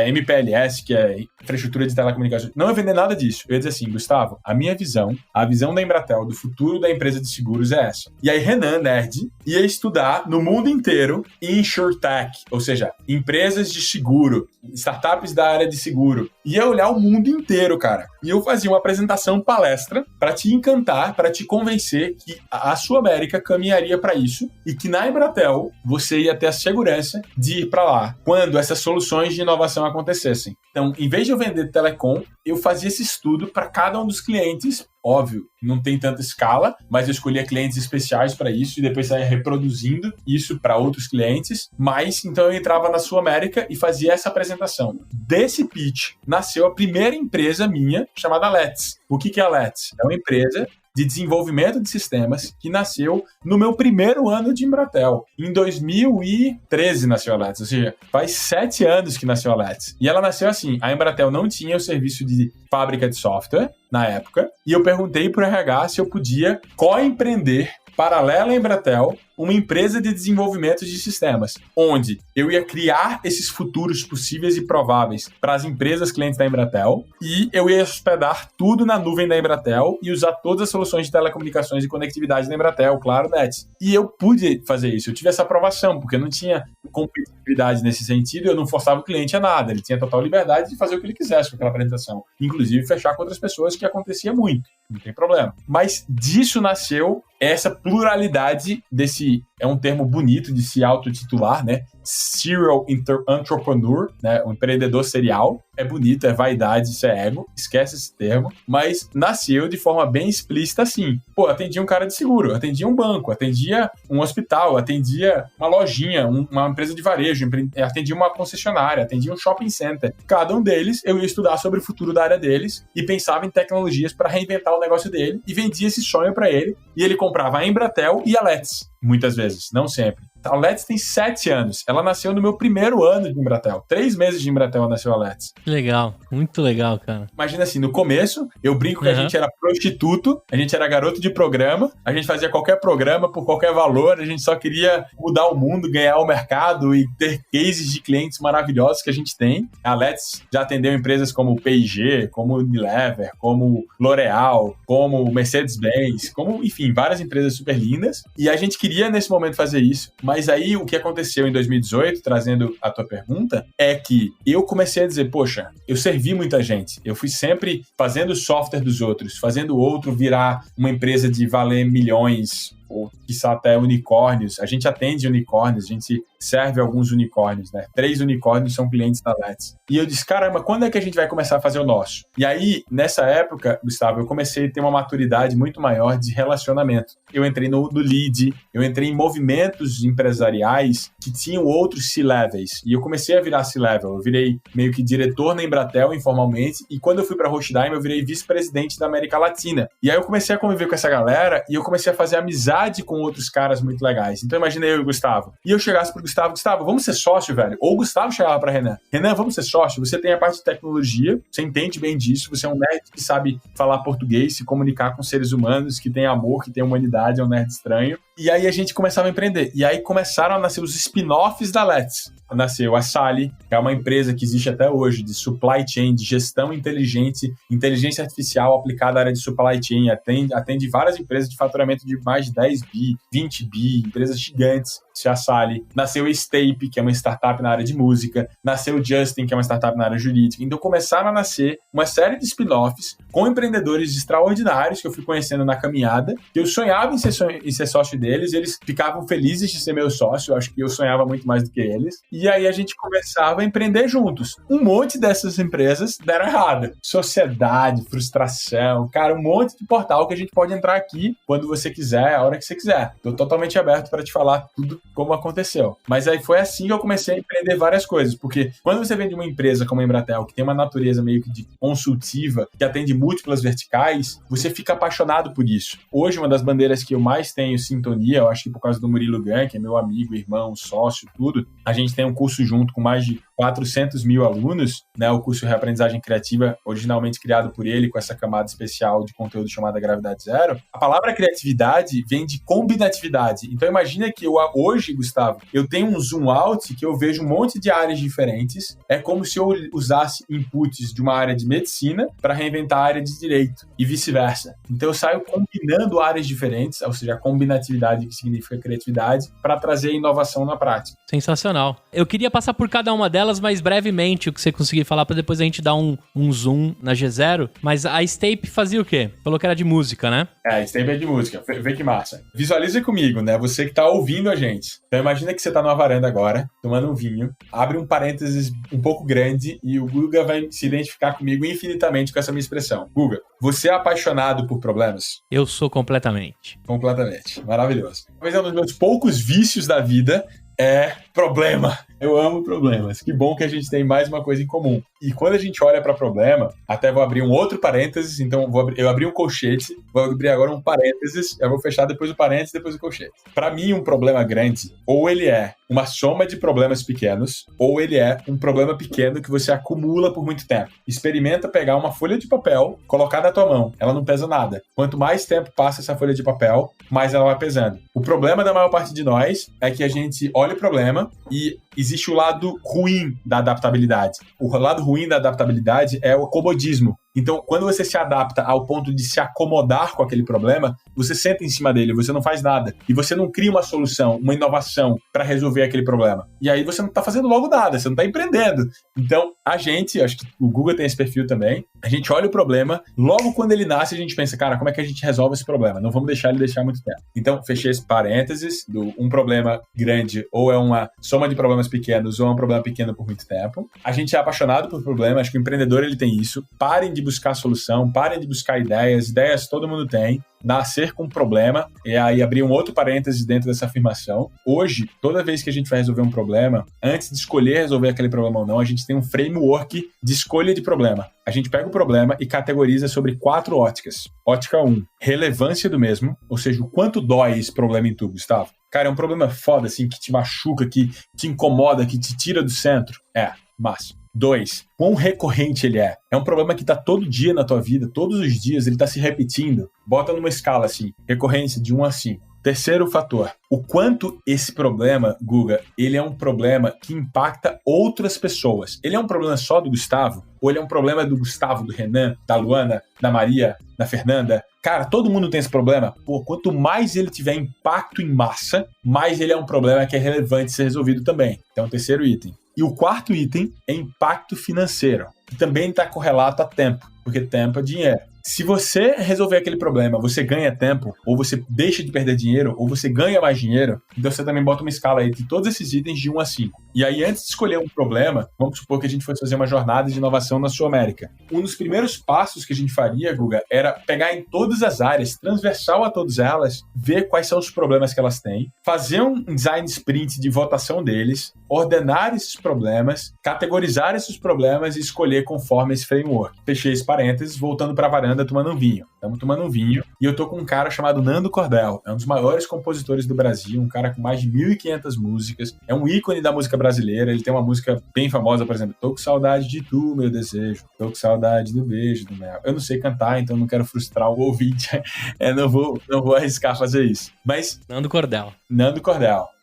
Speaker 4: MPLS, que é infraestrutura de telecomunicações, não ia vender nada disso. Eu ia dizer assim, Gustavo, a minha visão, a visão da Embratel, do futuro da empresa de seguros é essa. E aí Renan, nerd, ia estudar no mundo inteiro InsurTech, ou seja, empresas de seguro, startups da área de seguro. Ia olhar o mundo inteiro, cara. E eu fazia uma apresentação, palestra, para te encantar, para te convencer que a Sul América caminharia para isso e que na Embratel você ia ter a segurança de ir para lá quando essas soluções de inovação acontecessem. Então, em vez de eu vender telecom, eu fazia esse estudo para cada um dos clientes. Óbvio, não tem tanta escala, mas eu escolhia clientes especiais para isso e depois saía reproduzindo isso para outros clientes. Mas, então eu entrava na Sul América e fazia essa apresentação. Desse pitch, nasceu a primeira empresa minha, chamada Let's. O que é a Let's? É uma empresa de desenvolvimento de sistemas que nasceu no meu primeiro ano de Embratel. Em 2013 nasceu a Let's, ou seja, faz 7 anos que nasceu a Let's. E ela nasceu assim, a Embratel não tinha o serviço de fábrica de software na época, e eu perguntei para o RH se eu podia co-empreender paralela à Embratel, uma empresa de desenvolvimento de sistemas, onde eu ia criar esses futuros possíveis e prováveis para as empresas clientes da Embratel e eu ia hospedar tudo na nuvem da Embratel e usar todas as soluções de telecomunicações e conectividade da Embratel, claro, Nets. E eu pude fazer isso, eu tive essa aprovação, porque eu não tinha competitividade nesse sentido, eu não forçava o cliente a nada, ele tinha total liberdade de fazer o que ele quisesse com aquela apresentação, inclusive fechar com outras pessoas, que acontecia muito, não tem problema. Mas disso nasceu essa pluralidade desse, é um termo bonito de se autotitular, né? Serial Entrepreneur, né? Um empreendedor serial. É bonito, é vaidade, isso é ego, esquece esse termo, mas nasceu de forma bem explícita assim. Pô, atendia um cara de seguro, atendia um banco, atendia um hospital, atendia uma lojinha, uma empresa de varejo, atendia uma concessionária, atendia um shopping center. Cada um deles, eu ia estudar sobre o futuro da área deles e pensava em tecnologias para reinventar o negócio dele e vendia esse sonho para ele e ele comprava a Embratel e a Let's, muitas vezes, não sempre. A Let's tem 7 anos. Ela nasceu no meu primeiro ano de Embratel. 3 meses de Embratel nasceu a Let's.
Speaker 1: Legal, muito legal, cara.
Speaker 4: Imagina assim, no começo, eu brinco que a gente era prostituto, a gente era garoto de programa, a gente fazia qualquer programa por qualquer valor, a gente só queria mudar o mundo, ganhar o mercado e ter cases de clientes maravilhosos que a gente tem. A Let's já atendeu empresas como P&G, como Unilever, como L'Oréal, como Mercedes-Benz, como, enfim, várias empresas super lindas. E a gente queria, nesse momento, fazer isso. Mas aí, o que aconteceu em 2018, trazendo a tua pergunta, é que eu comecei a dizer, poxa, eu servi muita gente. Eu fui sempre fazendo o software dos outros, fazendo o outro virar uma empresa de valer milhões, ou quiçá até unicórnios. A gente atende unicórnios, a gente serve alguns unicórnios, né? 3 unicórnios são clientes da Let's. E eu disse, caramba, quando é que a gente vai começar a fazer o nosso? E aí, nessa época, Gustavo, eu comecei a ter uma maturidade muito maior de relacionamento. Eu entrei no lead, eu entrei em movimentos empresariais que tinham outros C-levels. E eu comecei a virar C-level. Eu virei meio que diretor na Embratel, informalmente, e quando eu fui para Rochedaim, eu virei vice-presidente da América Latina. E aí eu comecei a conviver com essa galera e eu comecei a fazer amizade com outros caras muito legais. Então imagina eu e o Gustavo. E eu chegasse pro Gustavo, vamos ser sócio, velho? Ou o Gustavo chegava pra Renan, vamos ser sócio? Você tem a parte de tecnologia, você entende bem disso, você é um nerd que sabe falar português, se comunicar com seres humanos, que tem amor, que tem humanidade, é um nerd estranho. E aí a gente começava a empreender. E aí começaram a nascer os spin-offs da Let's. Nasceu a Sally, que é uma empresa que existe até hoje, de supply chain, de gestão inteligente, inteligência artificial aplicada à área de supply chain, atende várias empresas de faturamento de mais de 10 bi, 20 bi, empresas gigantes. a Sally, nasceu a Stape, que é uma startup na área de música, nasceu o Justin, que é uma startup na área jurídica. Então começaram a nascer uma série de spin-offs com empreendedores extraordinários que eu fui conhecendo na caminhada, que eu sonhava em ser sócio deles, eles ficavam felizes de ser meu sócio, eu acho que eu sonhava muito mais do que eles, e aí a gente começava a empreender juntos. Um monte dessas empresas deram errado. Sociedade, frustração, cara, um monte de portal que a gente pode entrar aqui quando você quiser, a hora que você quiser. Tô totalmente aberto para te falar tudo como aconteceu. Mas aí foi assim que eu comecei a empreender várias coisas, porque quando você vem de uma empresa como a Embratel, que tem uma natureza meio que de consultiva, que atende múltiplas verticais, você fica apaixonado por isso. Hoje, uma das bandeiras que eu mais tenho sintonia, eu acho que por causa do Murilo Gun, que é meu amigo, irmão, sócio, tudo, a gente tem um curso junto com mais de 400 mil alunos, né? O curso Reaprendizagem Criativa, originalmente criado por ele, com essa camada especial de conteúdo chamada Gravidade Zero. A palavra criatividade vem de combinatividade. Então imagina que hoje, Gustavo, eu tenho um zoom out que eu vejo um monte de áreas diferentes. É como se eu usasse inputs de uma área de medicina para reinventar a área de direito e vice-versa. Então eu saio combinando áreas diferentes, ou seja, a combinatividade, que significa criatividade, para trazer inovação na prática.
Speaker 1: Sensacional. Eu queria passar por cada uma delas, mas brevemente, o que você conseguir falar, para depois a gente dar um zoom na G0. Mas a Stape fazia o quê? Falou que era de música, né?
Speaker 4: A Stape é de música. Vê que massa. Visualiza comigo, né? Você que tá ouvindo a gente. Então imagina que você tá numa varanda agora, tomando um vinho, abre um parênteses um pouco grande e o Guga vai se identificar comigo infinitamente com essa minha expressão. Guga, você é apaixonado por problemas?
Speaker 1: Eu sou completamente.
Speaker 4: Completamente. Maravilhoso. Talvez é um dos meus poucos vícios da vida é problema. Eu amo problemas. Que bom que a gente tem mais uma coisa em comum. E quando a gente olha para problema, até vou abrir um outro parênteses, então eu abri um colchete, vou abrir agora um parênteses, eu vou fechar depois o parênteses, depois o colchete. Para mim, um problema grande, ou ele é uma soma de problemas pequenos, ou ele é um problema pequeno que você acumula por muito tempo. Experimenta pegar uma folha de papel, colocar na tua mão. Ela não pesa nada. Quanto mais tempo passa essa folha de papel, mais ela vai pesando. O problema da maior parte de nós é que a gente olha o problema e existe o lado ruim da adaptabilidade. O lado ruim da adaptabilidade é o comodismo. Então, quando você se adapta ao ponto de se acomodar com aquele problema, você senta em cima dele, você não faz nada. E você não cria uma solução, uma inovação para resolver aquele problema. E aí você não está fazendo logo nada, você não está empreendendo. Então, a gente, acho que o Google tem esse perfil também, a gente olha o problema, logo quando ele nasce, a gente pensa, cara, como é que a gente resolve esse problema? Não vamos deixar ele deixar muito tempo. Então, fechei esse parênteses do um problema grande ou é uma soma de problemas pequenos ou é um problema pequeno por muito tempo. A gente é apaixonado por problema, acho que o empreendedor ele tem isso. Parem de buscar solução, parem de buscar ideias todo mundo tem. Nascer com um problema, e aí abrir um outro parênteses dentro dessa afirmação. Hoje, toda vez que a gente vai resolver um problema, antes de escolher resolver aquele problema ou não, a gente tem um framework de escolha de problema. A gente pega o problema e categoriza sobre 4 óticas. Ótica 1, relevância do mesmo, ou seja, o quanto dói esse problema em tu, Gustavo. Cara, é um problema foda, assim, que te machuca, que te incomoda, que te tira do centro. Massa. 2, quão recorrente ele é. É um problema que está todo dia na tua vida, todos os dias ele está se repetindo. Bota numa escala assim, recorrência de 1 a 5. Terceiro fator, o quanto esse problema, Guga, ele é um problema que impacta outras pessoas. Ele é um problema só do Gustavo? Ou ele é um problema do Gustavo, do Renan, da Luana, da Maria, da Fernanda? Cara, todo mundo tem esse problema. Pô, quanto mais ele tiver impacto em massa, mais ele é um problema que é relevante ser resolvido também. Então, o terceiro item. E o quarto item é impacto financeiro, que também está correlato a tempo, porque tempo é dinheiro. Se você resolver aquele problema, você ganha tempo, ou você deixa de perder dinheiro, ou você ganha mais dinheiro, então você também bota uma escala aí de todos esses itens de 1 a 5. E aí, antes de escolher um problema, vamos supor que a gente fosse fazer uma jornada de inovação na Sul América. Um dos primeiros passos que a gente faria, Guga, era pegar em todas as áreas, transversal a todas elas, ver quais são os problemas que elas têm, fazer um design sprint de votação deles, ordenar esses problemas, categorizar esses problemas e escolher conforme esse framework. Fechei esse parênteses, voltando para a varanda, tomando um vinho. Estamos tomando um vinho e eu tô com um cara chamado Nando Cordel. É um dos maiores compositores do Brasil, um cara com mais de 1.500 músicas. É um ícone da música brasileira. Ele tem uma música bem famosa, por exemplo, Tô com saudade de tu, meu desejo. Tô com saudade do beijo do mel. Eu não sei cantar, então não quero frustrar o ouvinte. Não vou arriscar fazer isso. Mas
Speaker 1: Nando Cordel.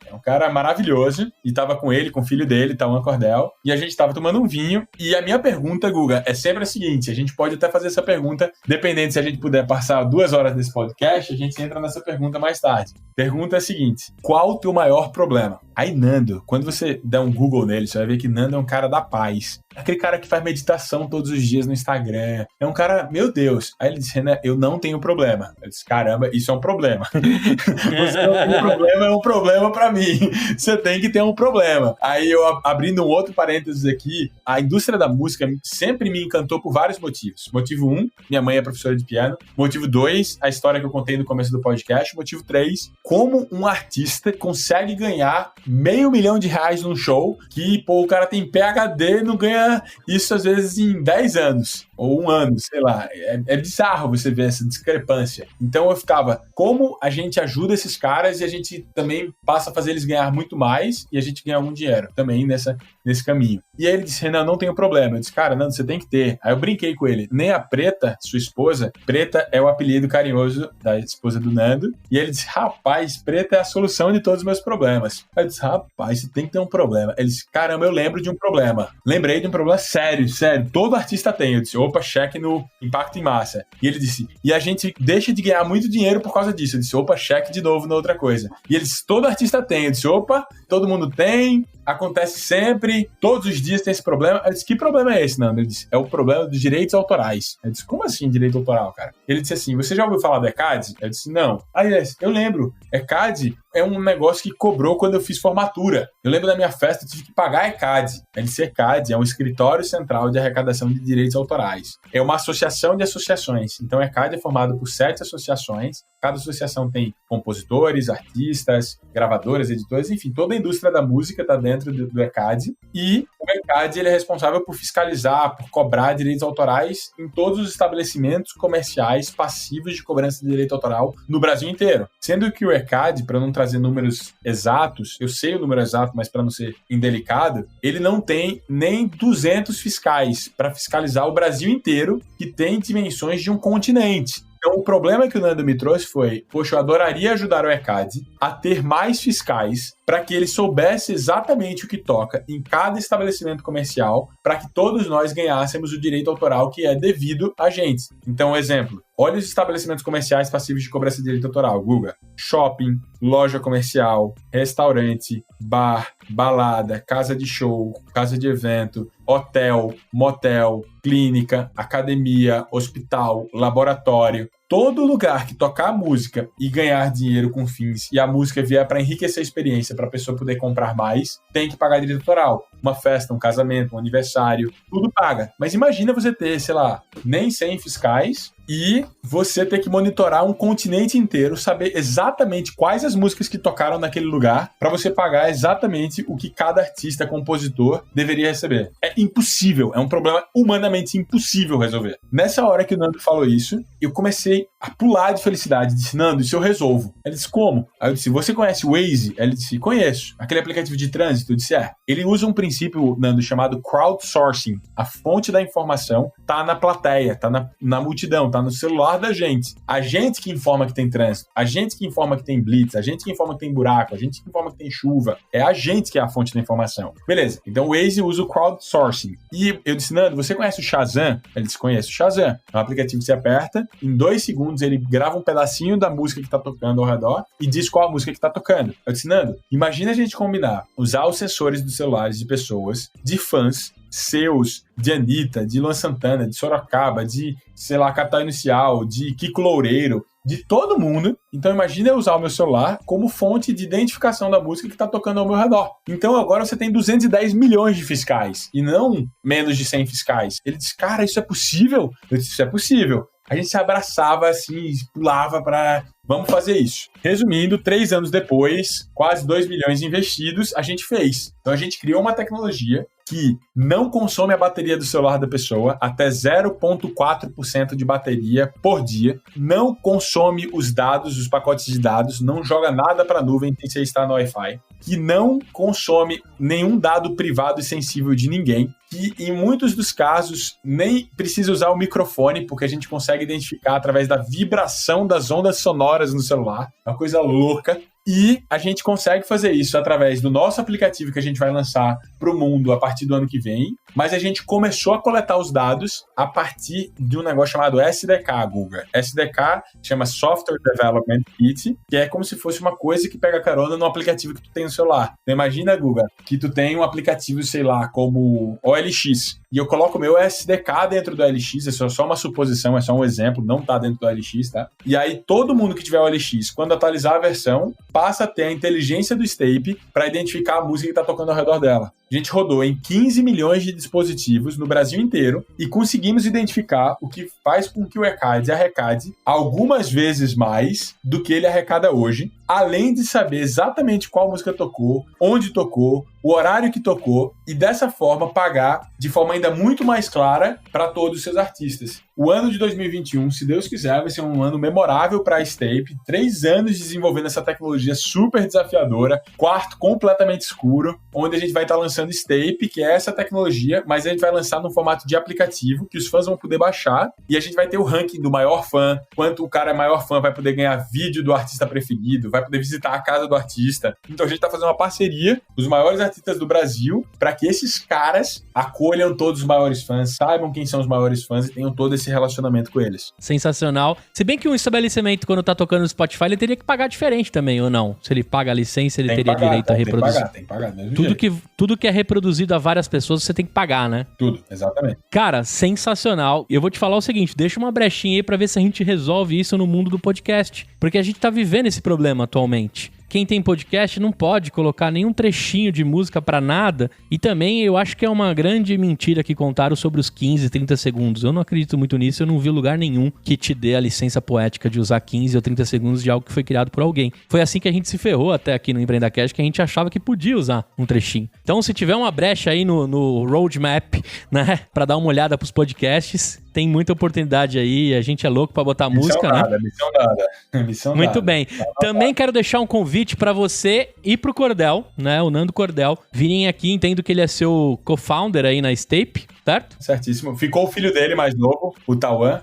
Speaker 4: É um cara maravilhoso. E tava com ele, com o filho dele, Tauan Cordel. E a gente tava tomando um vinho. E a minha pergunta, Guga, é sempre a seguinte. A gente pode até fazer essa pergunta, dependendo se a gente puder passar 2 horas desse podcast, a gente entra nessa pergunta mais tarde. Pergunta é a seguinte: qual o teu maior problema? Aí Nando, quando você der um Google nele, você vai ver que Nando é um cara da paz. Aquele cara que faz meditação todos os dias no Instagram. É um cara, meu Deus. Aí ele disse, Renan, eu não tenho problema. Eu disse, caramba, isso é um problema. Você não tem problema, é um problema pra mim. Você tem que ter um problema. Aí eu, abrindo um outro parênteses aqui, a indústria da música sempre me encantou por vários motivos. Motivo 1, minha mãe é professora de piano. Motivo 2, a história que eu contei no começo do podcast. Motivo 3, como um artista consegue ganhar R$500 mil num show que, pô, o cara tem PhD e não ganha isso às vezes em 10 anos. Ou 1 ano, sei lá. É bizarro você ver essa discrepância. Então eu ficava, como a gente ajuda esses caras e a gente também passa a fazer eles ganhar muito mais e a gente ganha algum dinheiro também nesse caminho. E aí ele disse, Renan, não tenho problema. Eu disse, cara, Nando, você tem que ter. Aí eu brinquei com ele. Nem a Preta, sua esposa, Preta é o apelido carinhoso da esposa do Nando. E ele disse, rapaz, Preta é a solução de todos os meus problemas. Aí eu disse, rapaz, você tem que ter um problema. Ele disse, caramba, eu lembro de um problema. Lembrei de um problema sério. Todo artista tem. Eu disse, opa, cheque no impacto em massa. E ele disse, e a gente deixa de ganhar muito dinheiro por causa disso. Eu disse, opa, cheque de novo na outra coisa. E ele disse, todo artista tem. Eu disse, opa, todo mundo tem, acontece sempre, todos os dias tem esse problema. Eu disse, que problema é esse, Nando? Ele disse, é o problema dos direitos autorais. Eu disse, como assim direito autoral, cara? Ele disse assim, você já ouviu falar do ECAD? Eu disse, não. Aí eu lembro, ECAD é um negócio que cobrou quando eu fiz formatura. Eu lembro da minha festa, eu tive que pagar a ECAD. Esse ECAD é um escritório central de arrecadação de direitos autorais. É uma associação de associações. Então, a ECAD é formado por 7 associações. Cada associação tem compositores, artistas, gravadoras, editores, enfim, toda a indústria da música está dentro do ECAD. E o ECAD ele é responsável por fiscalizar, por cobrar direitos autorais em todos os estabelecimentos comerciais passivos de cobrança de direito autoral no Brasil inteiro. Sendo que o ECAD, para não trazer números exatos, eu sei o número exato, mas para não ser indelicado, ele não tem nem 200 fiscais para fiscalizar o Brasil inteiro, que tem dimensões de um continente. Então, o problema que o Nando me trouxe foi, poxa, eu adoraria ajudar o ECAD a ter mais fiscais para que ele soubesse exatamente o que toca em cada estabelecimento comercial, para que todos nós ganhássemos o direito autoral que é devido a gente. Então, exemplo, olha os estabelecimentos comerciais passíveis de cobrança de direito autoral, Guga. Shopping, loja comercial, restaurante, bar, balada, casa de show, casa de evento, hotel, motel, clínica, academia, hospital, laboratório. Todo lugar que tocar música e ganhar dinheiro com fins e a música vier para enriquecer a experiência, para a pessoa poder comprar mais, tem que pagar direito autoral. Uma festa, um casamento, um aniversário, tudo paga. Mas imagina você ter, sei lá, nem 100 fiscais e você ter que monitorar um continente inteiro, saber exatamente quais as músicas que tocaram naquele lugar, para você pagar exatamente o que cada artista, compositor deveria receber. É impossível, é um problema humanamente impossível resolver. Nessa hora que o Nando falou isso, eu comecei a pular de felicidade. Disse, Nando, isso eu resolvo. Ele disse, como? Aí eu disse, você conhece o Waze? Ele disse, conheço. Aquele aplicativo de trânsito? Eu disse, Ele usa um princípio, Nando, chamado crowdsourcing. A fonte da informação tá na plateia, tá na multidão, tá no celular da gente. A gente que informa que tem trânsito, a gente que informa que tem blitz, a gente que informa que tem buraco, a gente que informa que tem chuva. É a gente que é a fonte da informação. Beleza. Então o Waze usa o crowdsourcing. E eu disse, Nando, você conhece o Shazam? Ele disse, conheço o Shazam. É um aplicativo que você aperta, em 2 segundos ele grava um pedacinho da música que tá tocando ao redor e diz qual a música que tá tocando. Eu disse, Nando, imagina a gente combinar, usar os sensores dos celulares de pessoas, de fãs, seus, de Anitta, de Luan Santana, de Sorocaba, de, sei lá, Capital Inicial, de Kiko Loureiro, de todo mundo. Então imagina eu usar o meu celular como fonte de identificação da música que está tocando ao meu redor. Então agora você tem 210 milhões de fiscais e não menos de 100 fiscais. Ele disse, cara, isso é possível? Eu disse, isso é possível. A gente se abraçava assim, pulava para... Vamos fazer isso. Resumindo, 3 anos depois, quase 2 milhões investidos, a gente fez. Então a gente criou uma tecnologia que não consome a bateria do celular da pessoa, até 0,4% de bateria por dia, não consome os dados, os pacotes de dados, não joga nada para a nuvem sem você estar no Wi-Fi, que não consome nenhum dado privado e sensível de ninguém, que em muitos dos casos nem precisa usar o microfone, porque a gente consegue identificar através da vibração das ondas sonoras no celular, é uma coisa louca. E a gente consegue fazer isso através do nosso aplicativo que a gente vai lançar para o mundo a partir do ano que vem, mas a gente começou a coletar os dados a partir de um negócio chamado SDK, Guga. SDK chama Software Development Kit, que é como se fosse uma coisa que pega carona no aplicativo que tu tem no celular. Então imagina, Guga, que tu tem um aplicativo, sei lá, como OLX, e eu coloco o meu SDK dentro do OLX, isso é só uma suposição, é só um exemplo, não tá dentro do OLX, tá? E aí todo mundo que tiver OLX, quando atualizar a versão, passa a ter a inteligência do Stape para identificar a música que tá tocando ao redor dela. A gente rodou em 15 milhões de dispositivos no Brasil inteiro e conseguimos identificar o que faz com que o ECAD arrecade algumas vezes mais do que ele arrecada hoje, além de saber exatamente qual música tocou, onde tocou, o horário que tocou e dessa forma pagar de forma ainda muito mais clara para todos os seus artistas. O ano de 2021, se Deus quiser, vai ser um ano memorável para a Stape. 3 anos desenvolvendo essa tecnologia super desafiadora, quarto completamente escuro, onde a gente vai estar lançando Stape, que é essa tecnologia, mas a gente vai lançar no formato de aplicativo, que os fãs vão poder baixar, e a gente vai ter o ranking do maior fã, quanto o cara é maior fã vai poder ganhar vídeo do artista preferido, vai poder visitar a casa do artista. Então a gente está fazendo uma parceria, os maiores artistas do Brasil, para que esses caras acolham todos os maiores fãs, saibam quem são os maiores fãs e tenham todo esse relacionamento com eles.
Speaker 1: Sensacional. Se bem que um estabelecimento, quando tá tocando no Spotify, ele teria que pagar diferente também, ou não? Se ele paga a licença, ele teria direito a reproduzir.
Speaker 4: Tem que pagar, do mesmo jeito.
Speaker 1: Tudo que é reproduzido a várias pessoas, você tem que pagar, né?
Speaker 4: Tudo, exatamente.
Speaker 1: Cara, sensacional. Eu vou te falar o seguinte, deixa uma brechinha aí pra ver se a gente resolve isso no mundo do podcast. Porque a gente tá vivendo esse problema atualmente. Quem tem podcast não pode colocar nenhum trechinho de música pra nada. E também eu acho que é uma grande mentira que contaram sobre os 15, 30 segundos. Eu não acredito muito nisso, eu não vi lugar nenhum que te dê a licença poética de usar 15 ou 30 segundos de algo que foi criado por alguém. Foi assim que a gente se ferrou até aqui no EmpreendaCast, que a gente achava que podia usar um trechinho. Então, se tiver uma brecha aí no roadmap, né, pra dar uma olhada pros podcasts, tem muita oportunidade aí, a gente é louco pra botar música, né?
Speaker 4: Missão dada.
Speaker 1: Muito bem. Também quero deixar um convite pra você e pro Cordel, né? O Nando Cordel, virem aqui, entendo que ele é seu co-founder aí na Stape, certo?
Speaker 4: Certíssimo. Ficou o filho dele mais novo, o Tauan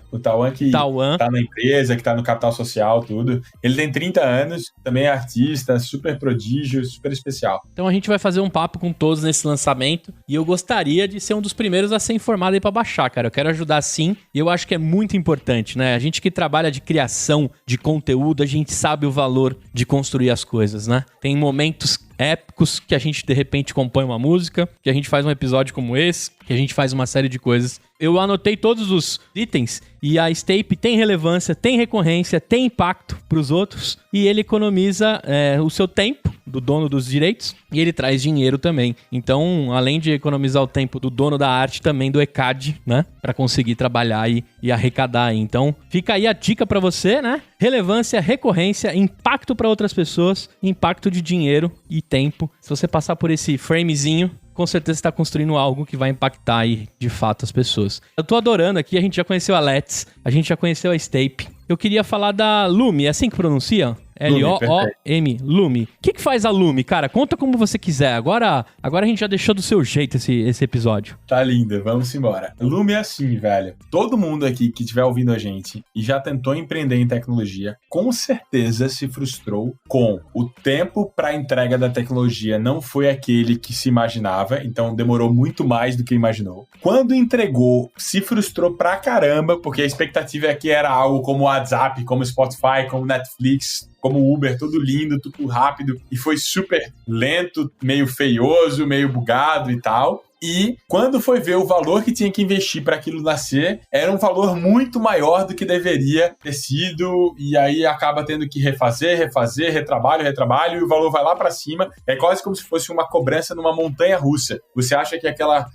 Speaker 4: que tá na empresa, que tá no capital social, tudo. Ele tem 30 anos, também é artista, super prodígio, super especial.
Speaker 1: Então a gente vai fazer um papo com todos nesse lançamento e eu gostaria de ser um dos primeiros a ser informado aí pra baixar, cara. Eu quero ajudar sim e eu acho que é muito importante, né? A gente que trabalha de criação de conteúdo, a gente sabe o valor de construir as coisas, né? Tem momentos épicos que a gente de repente compõe uma música, que a gente faz um episódio como esse, que a gente faz uma série de coisas. Eu anotei todos os itens e a Stape tem relevância, tem recorrência, tem impacto para os outros e ele economiza o seu tempo do dono dos direitos e ele traz dinheiro também. Então, além de economizar o tempo do dono da arte, também do ECAD, né? Para conseguir trabalhar e arrecadar aí. Então, fica aí a dica para você, né? Relevância, recorrência, impacto para outras pessoas, impacto de dinheiro e tempo. Se você passar por esse framezinho, com certeza está construindo algo que vai impactar aí, de fato, as pessoas. Eu tô adorando aqui, a gente já conheceu a Let's, a gente já conheceu a Stape. Eu queria falar da Lumi, é assim que pronuncia? L-O-O-M, Lumi. O que faz a Lumi, cara? Conta como você quiser. Agora a gente já deixou do seu jeito esse episódio.
Speaker 4: Tá lindo, vamos embora. Lumi é assim, velho. Todo mundo aqui que estiver ouvindo a gente e já tentou empreender em tecnologia, com certeza se frustrou com o tempo para entrega da tecnologia não foi aquele que se imaginava, então demorou muito mais do que imaginou. Quando entregou, se frustrou pra caramba, porque a expectativa é que era algo como o WhatsApp, como Spotify, como Netflix, como Uber, tudo lindo, tudo rápido, e foi super lento, meio feioso, meio bugado e tal. E quando foi ver o valor que tinha que investir para aquilo nascer, era um valor muito maior do que deveria ter sido, e aí acaba tendo que refazer, retrabalho, e o valor vai lá para cima. É quase como se fosse uma cobrança numa montanha russa. Você acha que aquela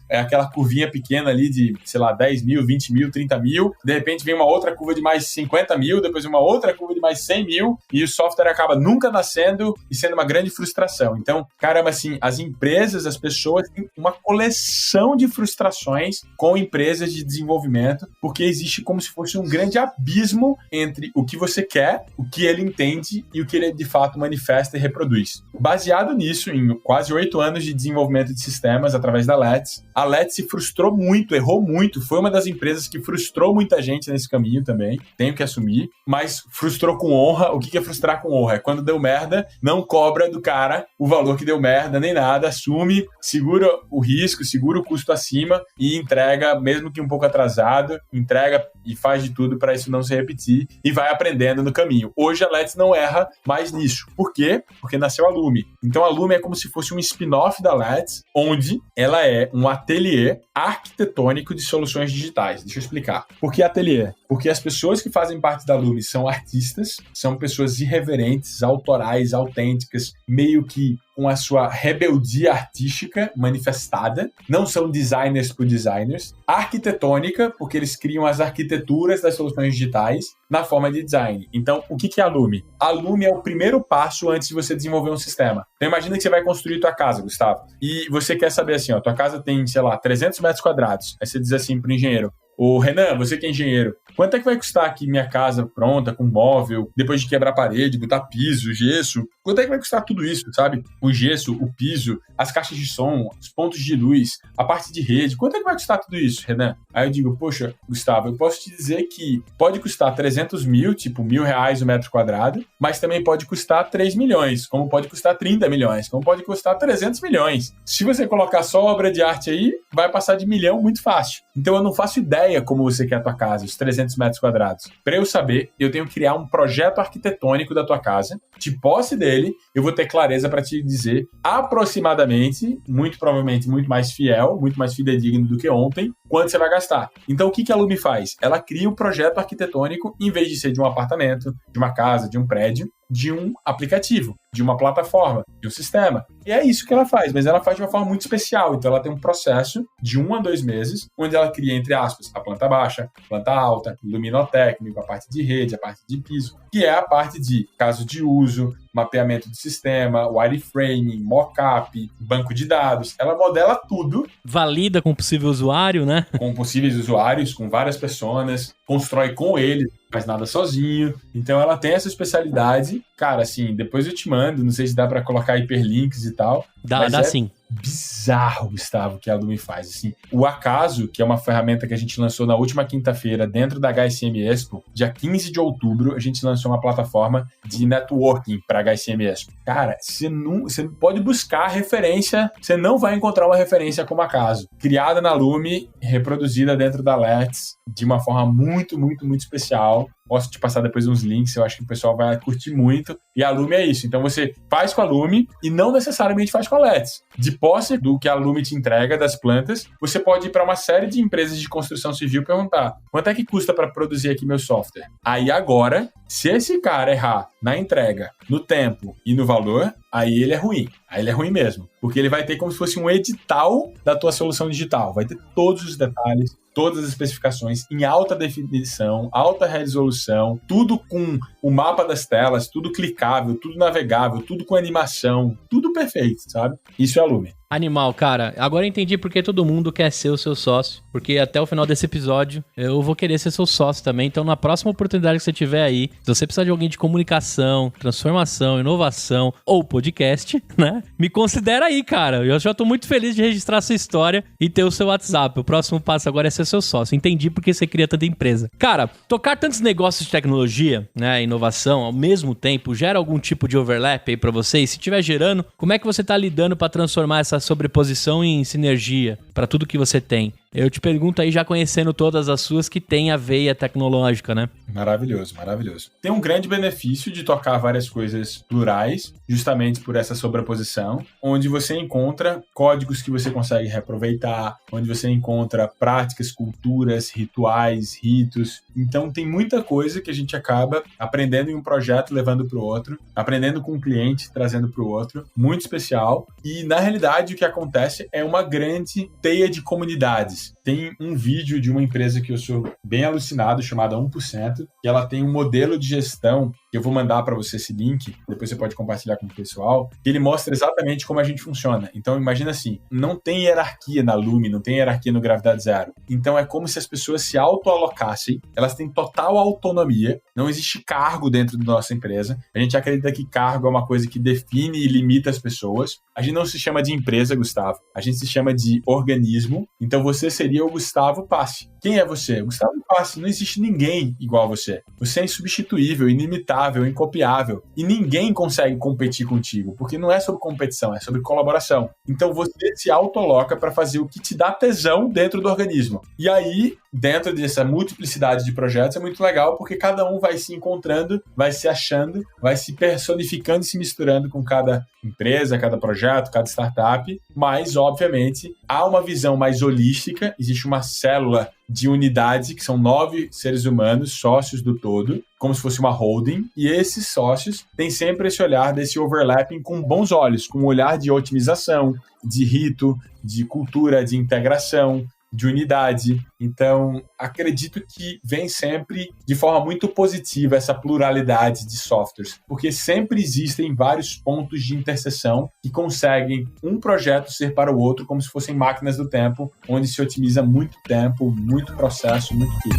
Speaker 4: curvinha pequena ali de, sei lá, 10 mil, 20 mil, 30 mil, de repente vem uma outra curva de mais 50 mil, depois uma outra curva de mais 100 mil, e o software acaba nunca nascendo e sendo uma grande frustração. Então, caramba, assim, as empresas, as pessoas têm uma coleção sucessão de frustrações com empresas de desenvolvimento, porque existe como se fosse um grande abismo entre o que você quer, o que ele entende e o que ele de fato manifesta e reproduz. Baseado nisso, em quase 8 anos de desenvolvimento de sistemas através da Let's, a Let's se frustrou muito, errou muito, foi uma das empresas que frustrou muita gente nesse caminho também, tenho que assumir, mas frustrou com honra. O que é frustrar com honra? É quando deu merda, não cobra do cara o valor que deu merda, nem nada, assume, segura o risco, segura o custo acima e entrega, mesmo que um pouco atrasado, entrega e faz de tudo para isso não se repetir e vai aprendendo no caminho. Hoje a Let's não erra mais nisso. Por quê? Porque nasceu a Lume. Então a Lume é como se fosse um spin-off da Let's, onde ela é um ateliê arquitetônico de soluções digitais. Deixa eu explicar. Por que ateliê? Porque as pessoas que fazem parte da Lume são artistas, são pessoas irreverentes, autorais, autênticas, meio que com a sua rebeldia artística manifestada. Não são designers por designers. Arquitetônica, porque eles criam as arquiteturas das soluções digitais na forma de design. Então, o que é a Lume? A Lume é o primeiro passo antes de você desenvolver um sistema. Então, imagina que você vai construir tua casa, Gustavo, e você quer saber assim, ó, tua casa tem, sei lá, 300 metros quadrados. Aí você diz assim pro engenheiro: ô Renan, você que é engenheiro, quanto é que vai custar aqui minha casa pronta, com móvel, depois de quebrar a parede, botar piso, gesso? Quanto é que vai custar tudo isso, sabe? O gesso, o piso, as caixas de som, os pontos de luz, a parte de rede. Quanto é que vai custar tudo isso, Renan? Aí eu digo: poxa, Gustavo, eu posso te dizer que pode custar 300 mil, tipo R$1.000 o metro quadrado, mas também pode custar 3 milhões, como pode custar 30 milhões, como pode custar 300 milhões. Se você colocar só obra de arte aí, vai passar de 1 milhão muito fácil. Então eu não faço ideia como você quer a tua casa, os 300 metros quadrados. Para eu saber, eu tenho que criar um projeto arquitetônico da tua casa. De posse dele, eu vou ter clareza para te dizer aproximadamente, muito provavelmente muito mais fiel, muito mais fidedigno do que ontem, quanto você vai gastar. Então o que a Lume faz? Ela cria um projeto arquitetônico, em vez de ser de um apartamento, de uma casa, de um prédio, de um aplicativo, de uma plataforma, de um sistema. E é isso que ela faz, mas ela faz de uma forma muito especial. Então ela tem um processo de 1 a 2 meses, onde ela cria, entre aspas, a planta baixa, planta alta, luminotécnico, a parte de rede, a parte de piso, que é a parte de caso de uso, mapeamento de sistema, wireframing, mockup, banco de dados. Ela modela tudo.
Speaker 1: Valida com o possível usuário, né?
Speaker 4: Com possíveis usuários, com várias pessoas, constrói com ele, faz nada sozinho. Então ela tem essa especialidade. Cara, assim, depois eu te mando, não sei se dá pra colocar hiperlinks e tal.
Speaker 1: Dá sim.
Speaker 4: Bizarro, Gustavo, que a Lume faz. Assim, o Acaso, que é uma ferramenta que a gente lançou na última quinta-feira dentro da HSM Expo, dia 15 de outubro, a gente lançou uma plataforma de networking para HSM Expo. Cara, você pode buscar referência, você não vai encontrar uma referência como Acaso. Criada na Lume, reproduzida dentro da Let's, de uma forma muito, muito, muito especial. Posso te passar depois uns links, eu acho que o pessoal vai curtir muito. E a Lume é isso. Então você faz com a Lume e não necessariamente faz com a Let's. De posse do que a Lume te entrega das plantas, você pode ir para uma série de empresas de construção civil e perguntar: quanto é que custa para produzir aqui meu software? Aí agora, se esse cara errar na entrega, no tempo e no valor, aí ele é ruim. Aí ele é ruim mesmo. Porque ele vai ter como se fosse um edital da tua solução digital. Vai ter todos os detalhes, todas as especificações em alta definição, alta resolução, tudo com o mapa das telas, tudo clicável, tudo navegável, tudo com animação, tudo perfeito, sabe? Isso é a Lume.
Speaker 1: Animal, cara. Agora eu entendi porque todo mundo quer ser o seu sócio. Porque até o final desse episódio eu vou querer ser seu sócio também. Então, na próxima oportunidade que você tiver aí, se você precisar de alguém de comunicação, transformação, inovação ou podcast, né? Me considera aí, cara. Eu já tô muito feliz de registrar a sua história e ter o seu WhatsApp. O próximo passo agora é ser seu sócio. Entendi porque você cria tanta empresa. Cara, tocar tantos negócios de tecnologia, né, inovação, ao mesmo tempo, gera algum tipo de overlap aí pra você? E se estiver gerando, como é que você tá lidando pra transformar essa sobreposição em sinergia para tudo que você tem? Eu te pergunto aí, já conhecendo todas as suas que tem a veia tecnológica, né?
Speaker 4: Maravilhoso, maravilhoso. Tem um grande benefício de tocar várias coisas plurais, justamente por essa sobreposição, onde você encontra códigos que você consegue reaproveitar, onde você encontra práticas, culturas, rituais, ritos. Então tem muita coisa que a gente acaba aprendendo em um projeto, levando para o outro, aprendendo com um cliente, trazendo para o outro, muito especial. E na realidade o que acontece é uma grande teia de comunidades. Tem um vídeo de uma empresa que eu sou bem alucinado, chamada 1%, que ela tem um modelo de gestão eu vou mandar para você esse link, depois você pode compartilhar com o pessoal, que ele mostra exatamente como a gente funciona. Então imagina assim, não tem hierarquia na Lume, não tem hierarquia no Gravidade Zero. Então é como se as pessoas se autoalocassem, elas têm total autonomia, não existe cargo dentro da nossa empresa. A gente acredita que cargo é uma coisa que define e limita as pessoas. A gente não se chama de empresa, Gustavo, a gente se chama de organismo. Então você seria o Gustavo Passe. Quem é você? Gustavo Passe. Não existe ninguém igual a você. Você é insubstituível, inimitável, incopiável. E ninguém consegue competir contigo, porque não é sobre competição, é sobre colaboração. Então você se autoloca para fazer o que te dá tesão dentro do organismo. E aí, dentro dessa multiplicidade de projetos, é muito legal, porque cada um vai se encontrando, vai se achando, vai se personificando e se misturando com cada empresa, cada projeto, cada startup. Mas, obviamente, há uma visão mais holística, existe uma célula de unidade, que são 9 seres humanos, sócios do todo, como se fosse uma holding, e esses sócios têm sempre esse olhar desse overlapping com bons olhos, com um olhar de otimização, de rito, de cultura, de integração, de unidade. Então, acredito que vem sempre de forma muito positiva essa pluralidade de softwares, porque sempre existem vários pontos de interseção que conseguem um projeto ser para o outro como se fossem máquinas do tempo, onde se otimiza muito tempo, muito processo, muito tudo.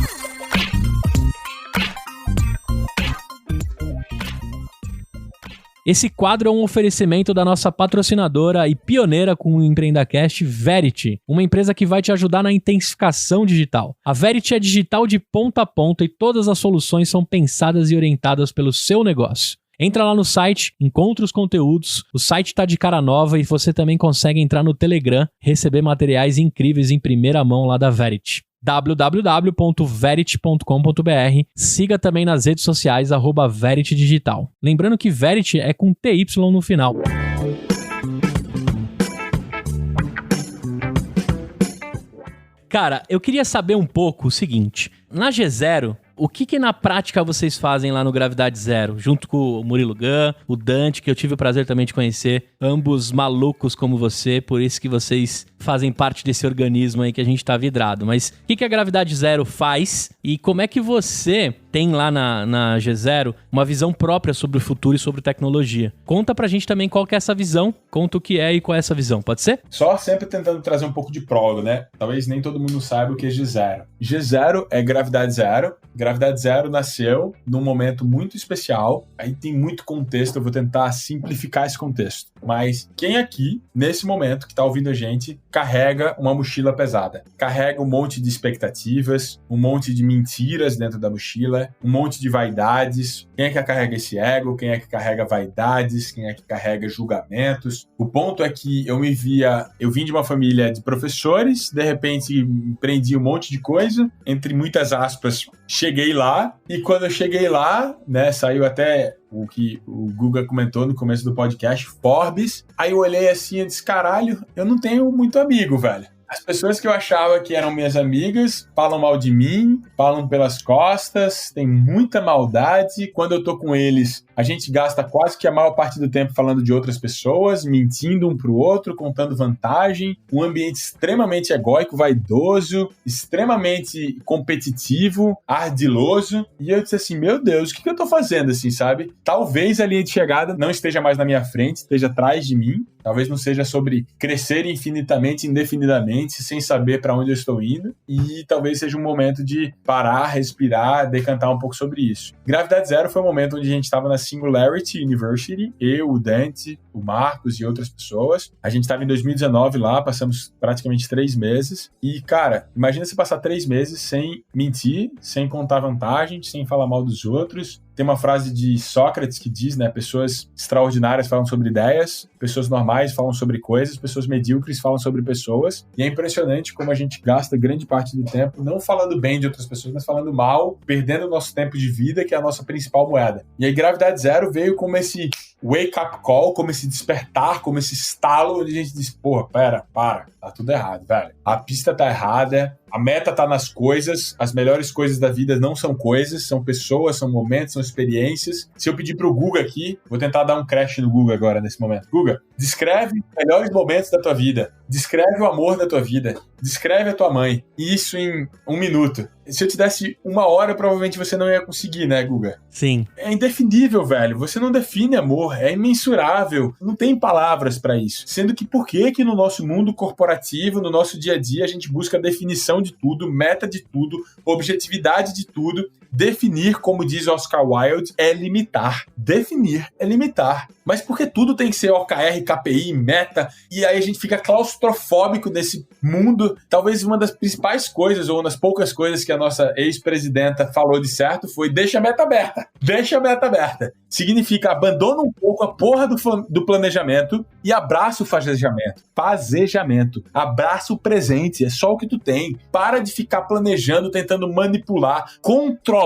Speaker 1: Esse quadro é um oferecimento da nossa patrocinadora e pioneira com o EmpreendaCast, Verity, uma empresa que vai te ajudar na intensificação digital. A Verity é digital de ponta a ponta e todas as soluções são pensadas e orientadas pelo seu negócio. Entra lá no site, encontra os conteúdos, o site tá de cara nova e você também consegue entrar no Telegram, receber materiais incríveis em primeira mão lá da Verity. www.verity.com.br. Siga também nas redes sociais @Verity Digital. Lembrando que Verity é com TY no final. Cara, eu queria saber um pouco o seguinte. Na G0, o que na prática vocês fazem lá no Gravidade Zero? Junto com o Murilo Gun, o Dante, que eu tive o prazer também de conhecer, ambos malucos como você, por isso que vocês fazem parte desse organismo aí que a gente tá vidrado. Mas o que a Gravidade Zero faz e como é que você tem lá na G0 uma visão própria sobre o futuro e sobre tecnologia? Conta pra gente também qual que é essa visão, conta o que é e qual é essa visão, pode ser?
Speaker 4: Só sempre tentando trazer um pouco de prólogo, né? Talvez nem todo mundo saiba o que é G0. G0 é Gravidade Zero. Gravidade Zero nasceu num momento muito especial. Aí tem muito contexto, eu vou tentar simplificar esse contexto. Mas quem aqui, nesse momento que tá ouvindo a gente, carrega uma mochila pesada? Carrega um monte de expectativas, um monte de mentiras dentro da mochila, um monte de vaidades. Quem é que carrega esse ego? Quem é que carrega vaidades? Quem é que carrega julgamentos? O ponto é que eu vim de uma família de professores, de repente empreendi um monte de coisa, entre muitas aspas, cheguei lá, e quando eu cheguei lá, né, saiu até o que o Guga comentou no começo do podcast, Forbes, aí eu olhei assim e disse, caralho, eu não tenho muito amigo, velho. As pessoas que eu achava que eram minhas amigas falam mal de mim, falam pelas costas, tem muita maldade. Quando eu tô com eles, a gente gasta quase que a maior parte do tempo falando de outras pessoas, mentindo um pro outro, contando vantagem. Um ambiente extremamente egóico, vaidoso, extremamente competitivo, ardiloso. E eu disse assim, meu Deus, o que eu tô fazendo assim, sabe? Talvez a linha de chegada não esteja mais na minha frente, esteja atrás de mim. Talvez não seja sobre crescer infinitamente, indefinidamente, sem saber para onde eu estou indo. E talvez seja um momento de parar, respirar, decantar um pouco sobre isso. Gravidade Zero foi um momento onde a gente estava na Singularity University, eu, o Dante, o Marcos e outras pessoas. A gente estava em 2019 lá, passamos praticamente 3 meses. E, cara, imagina você passar 3 meses sem mentir, sem contar vantagem, sem falar mal dos outros. Tem uma frase de Sócrates que diz, né, pessoas extraordinárias falam sobre ideias, pessoas normais falam sobre coisas, pessoas medíocres falam sobre pessoas. E é impressionante como a gente gasta grande parte do tempo não falando bem de outras pessoas, mas falando mal, perdendo o nosso tempo de vida, que é a nossa principal moeda. E aí Gravidade Zero veio como esse wake-up call, como esse despertar, como esse estalo, onde a gente diz, porra, para, tá tudo errado, velho. A pista tá errada, A meta tá nas coisas, as melhores coisas da vida não são coisas, são pessoas, são momentos, são experiências. Se eu pedir pro Guga aqui, vou tentar dar um crash no Guga agora, nesse momento. Guga, descreve os melhores momentos da tua vida. Descreve o amor da tua vida. Descreve a tua mãe. E isso em 1 minuto. Se eu te desse 1 hora, provavelmente você não ia conseguir, né, Guga?
Speaker 1: Sim.
Speaker 4: É indefinível, velho. Você não define amor. É imensurável. Não tem palavras pra isso. Sendo que por que no nosso mundo corporativo, no nosso dia a dia, a gente busca definição de tudo, meta de tudo, objetividade de tudo? Definir, como diz Oscar Wilde, é limitar. Definir é limitar. Mas por que tudo tem que ser OKR, KPI, meta? E aí a gente fica claustrofóbico nesse mundo. Talvez uma das principais coisas, ou uma das poucas coisas que a nossa ex-presidenta falou de certo foi: deixa a meta aberta. Deixa a meta aberta. Significa abandona um pouco a porra do planejamento e abraça o fazejamento. Fazejamento. Abraça o presente. É só o que tu tem. Para de ficar planejando, tentando manipular, controlar.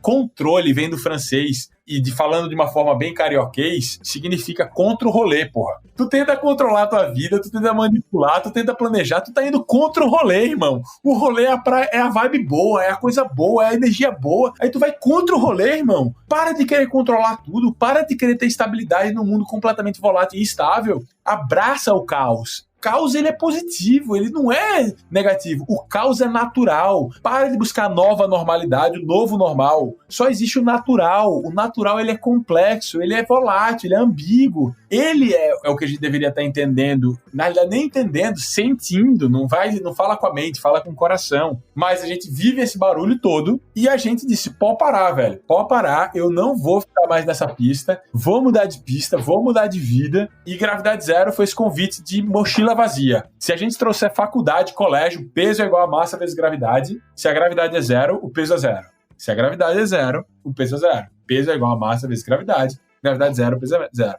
Speaker 4: Controle vem do francês e falando de uma forma bem carioquês, significa contra o rolê, porra. Tu tenta controlar a tua vida, tu tenta manipular, tu tenta planejar, tu tá indo contra o rolê, irmão. O rolê é a vibe boa, é a coisa boa, é a energia boa. Aí tu vai contra o rolê, irmão. Para de querer controlar tudo, para de querer ter estabilidade num mundo completamente volátil e instável. Abraça o caos. O caos, ele é positivo, ele não é negativo. O caos é natural. Para de buscar a nova normalidade, o novo normal. Só existe o natural. O natural, ele é complexo, ele é volátil, ele é ambíguo. Ele é o que a gente deveria estar entendendo. Na realidade, nem entendendo, sentindo. Não fala com a mente, fala com o coração. Mas a gente vive esse barulho todo e a gente disse: pode parar, velho. Pode parar, eu não vou ficar mais nessa pista. Vou mudar de pista, vou mudar de vida. E Gravidade Zero foi esse convite de mochila vazia. Se a gente trouxer faculdade, colégio, peso é igual a massa vezes gravidade. Se a gravidade é 0, o peso é 0. Se a gravidade é 0, o peso é 0. Peso é igual a massa vezes gravidade. Gravidade 0, o peso é 0.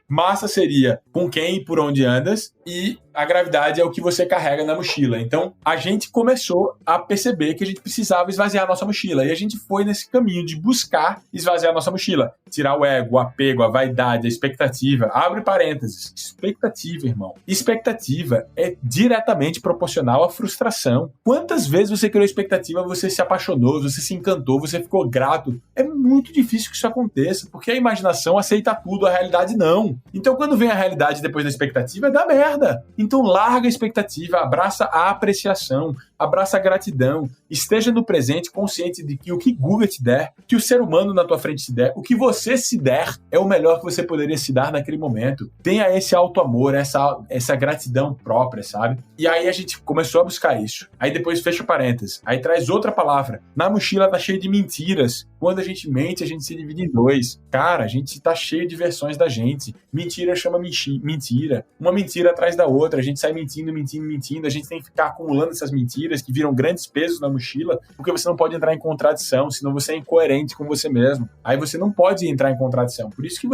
Speaker 4: Massa seria com quem e por onde andas, e a gravidade é o que você carrega na mochila. Então, a gente começou a perceber que a gente precisava esvaziar a nossa mochila. E a gente foi nesse caminho de buscar esvaziar a nossa mochila. Tirar o ego, o apego, a vaidade, a expectativa. Abre parênteses. Expectativa, irmão. Expectativa é diretamente proporcional à frustração. Quantas vezes você criou expectativa, você se apaixonou, você se encantou, você ficou grato? É muito difícil que isso aconteça, porque a imaginação aceita tudo, a realidade não. Então, quando vem a realidade depois da expectativa, dá merda. Então larga a expectativa, abraça a apreciação, abraça a gratidão, esteja no presente consciente de que o que Google te der, que o ser humano na tua frente te der, o que você se der é o melhor que você poderia se dar naquele momento. Tenha esse auto-amor, essa gratidão própria, sabe? E aí a gente começou a buscar isso. Aí depois fecha parênteses. Aí traz outra palavra. Na mochila tá cheio de mentiras. Quando a gente mente, a gente se divide em 2. Cara, a gente tá cheio de versões da gente. Mentira chama mentira. Uma mentira atrás da outra. A gente sai mentindo. A gente tem que ficar acumulando essas mentiras que viram grandes pesos na mochila, porque você não pode entrar em contradição, senão você é incoerente com você mesmo. Aí você não pode entrar em contradição. Por isso que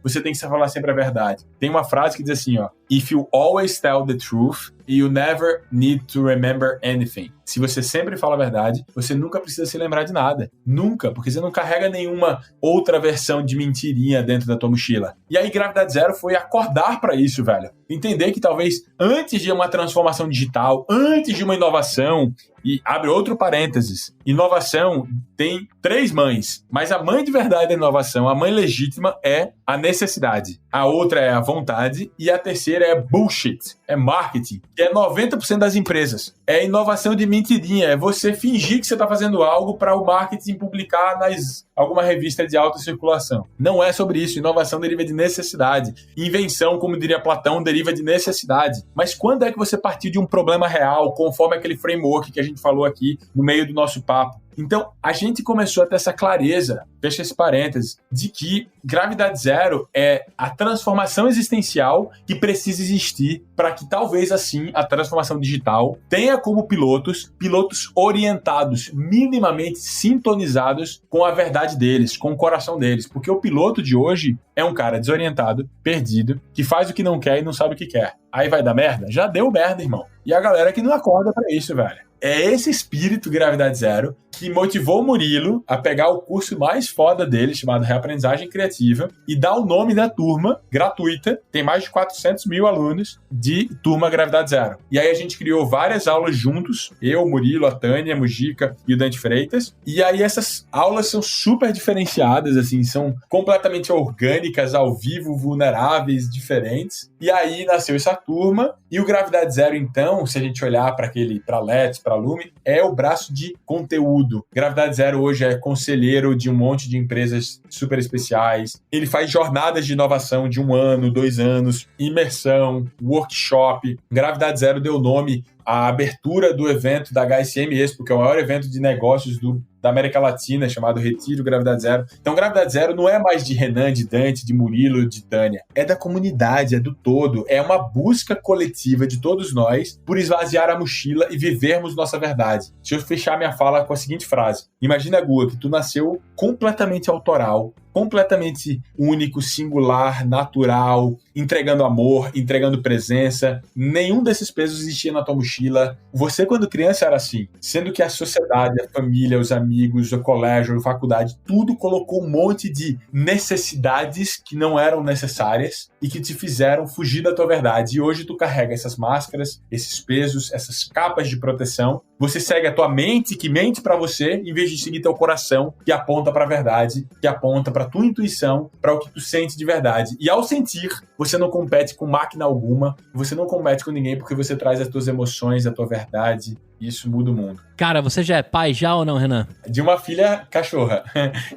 Speaker 4: você tem que falar sempre a verdade. Tem uma frase que diz assim, ó: If you always tell the truth, you never need to remember anything. Se você sempre fala a verdade, você nunca precisa se lembrar de nada. Nunca, porque você não carrega nenhuma outra versão de mentirinha dentro da tua mochila. E aí, Gravidade Zero foi acordar pra isso, velho. Entender que talvez antes de uma transformação digital, antes de uma inovação, e abre outro parênteses, inovação tem 3 mães, mas a mãe de verdade da inovação, a mãe legítima, é a necessidade. A outra é a vontade e a terceira é bullshit, é marketing, que é 90% das empresas. É inovação de mentirinha, é você fingir que você está fazendo algo para o marketing publicar alguma revista de alta circulação. Não é sobre isso. Inovação deriva de necessidade. Invenção, como diria Platão, deriva de necessidade. Mas quando é que você partiu de um problema real, conforme aquele framework que a gente falou aqui no meio do nosso papo? Então, a gente começou a ter essa clareza, fecha esse parênteses, de que Gravidade Zero é a transformação existencial que precisa existir para que talvez assim a transformação digital tenha como pilotos orientados, minimamente sintonizados com a verdade deles, com o coração deles. Porque o piloto de hoje é um cara desorientado, perdido, que faz o que não quer e não sabe o que quer. Aí vai dar merda? Já deu merda, irmão. E a galera que não acorda para isso, velho. É esse espírito Gravidade Zero que motivou o Murilo a pegar o curso mais foda dele, chamado Reaprendizagem Criativa, e dar o nome da turma gratuita. Tem mais de 400 mil alunos de turma Gravidade Zero. E aí a gente criou várias aulas juntos, eu, o Murilo, a Tânia, a Mujica e o Dante Freitas. E aí essas aulas são super diferenciadas, assim, são completamente orgânicas, ao vivo, vulneráveis, diferentes. E aí nasceu essa turma. E o Gravidade Zero, então, se a gente olhar para Let's, para Lume, é o braço de conteúdo. Gravidade Zero hoje é conselheiro de um monte de empresas super especiais. Ele faz jornadas de inovação de 1 ano, 2 anos, imersão, workshop. Gravidade Zero deu nome à abertura do evento da HSM Expo, que é o maior evento de negócios da América Latina, chamado Retiro Gravidade Zero. Então, Gravidade Zero não é mais de Renan, de Dante, de Murilo, de Tânia. É da comunidade, é do todo. É uma busca coletiva de todos nós por esvaziar a mochila e vivermos nossa verdade. Deixa eu fechar minha fala com a seguinte frase. Imagina, Guga, que tu nasceu completamente autoral, completamente único, singular, natural, entregando amor, entregando presença. Nenhum desses pesos existia na tua mochila. Você, quando criança, era assim. Sendo que a sociedade, a família, os amigos, o colégio, a faculdade, tudo colocou um monte de necessidades que não eram necessárias e que te fizeram fugir da tua verdade. E hoje tu carrega essas máscaras, esses pesos, essas capas de proteção. Você segue a tua mente, que mente pra você, em vez de seguir teu coração, que aponta pra verdade, que aponta pra tua intuição, para o que tu sente de verdade. E ao sentir, você não compete com máquina alguma, você não compete com ninguém porque você traz as tuas emoções, a tua verdade. Isso muda o mundo.
Speaker 1: Cara, você já é pai já ou não, Renan?
Speaker 4: De uma filha cachorra,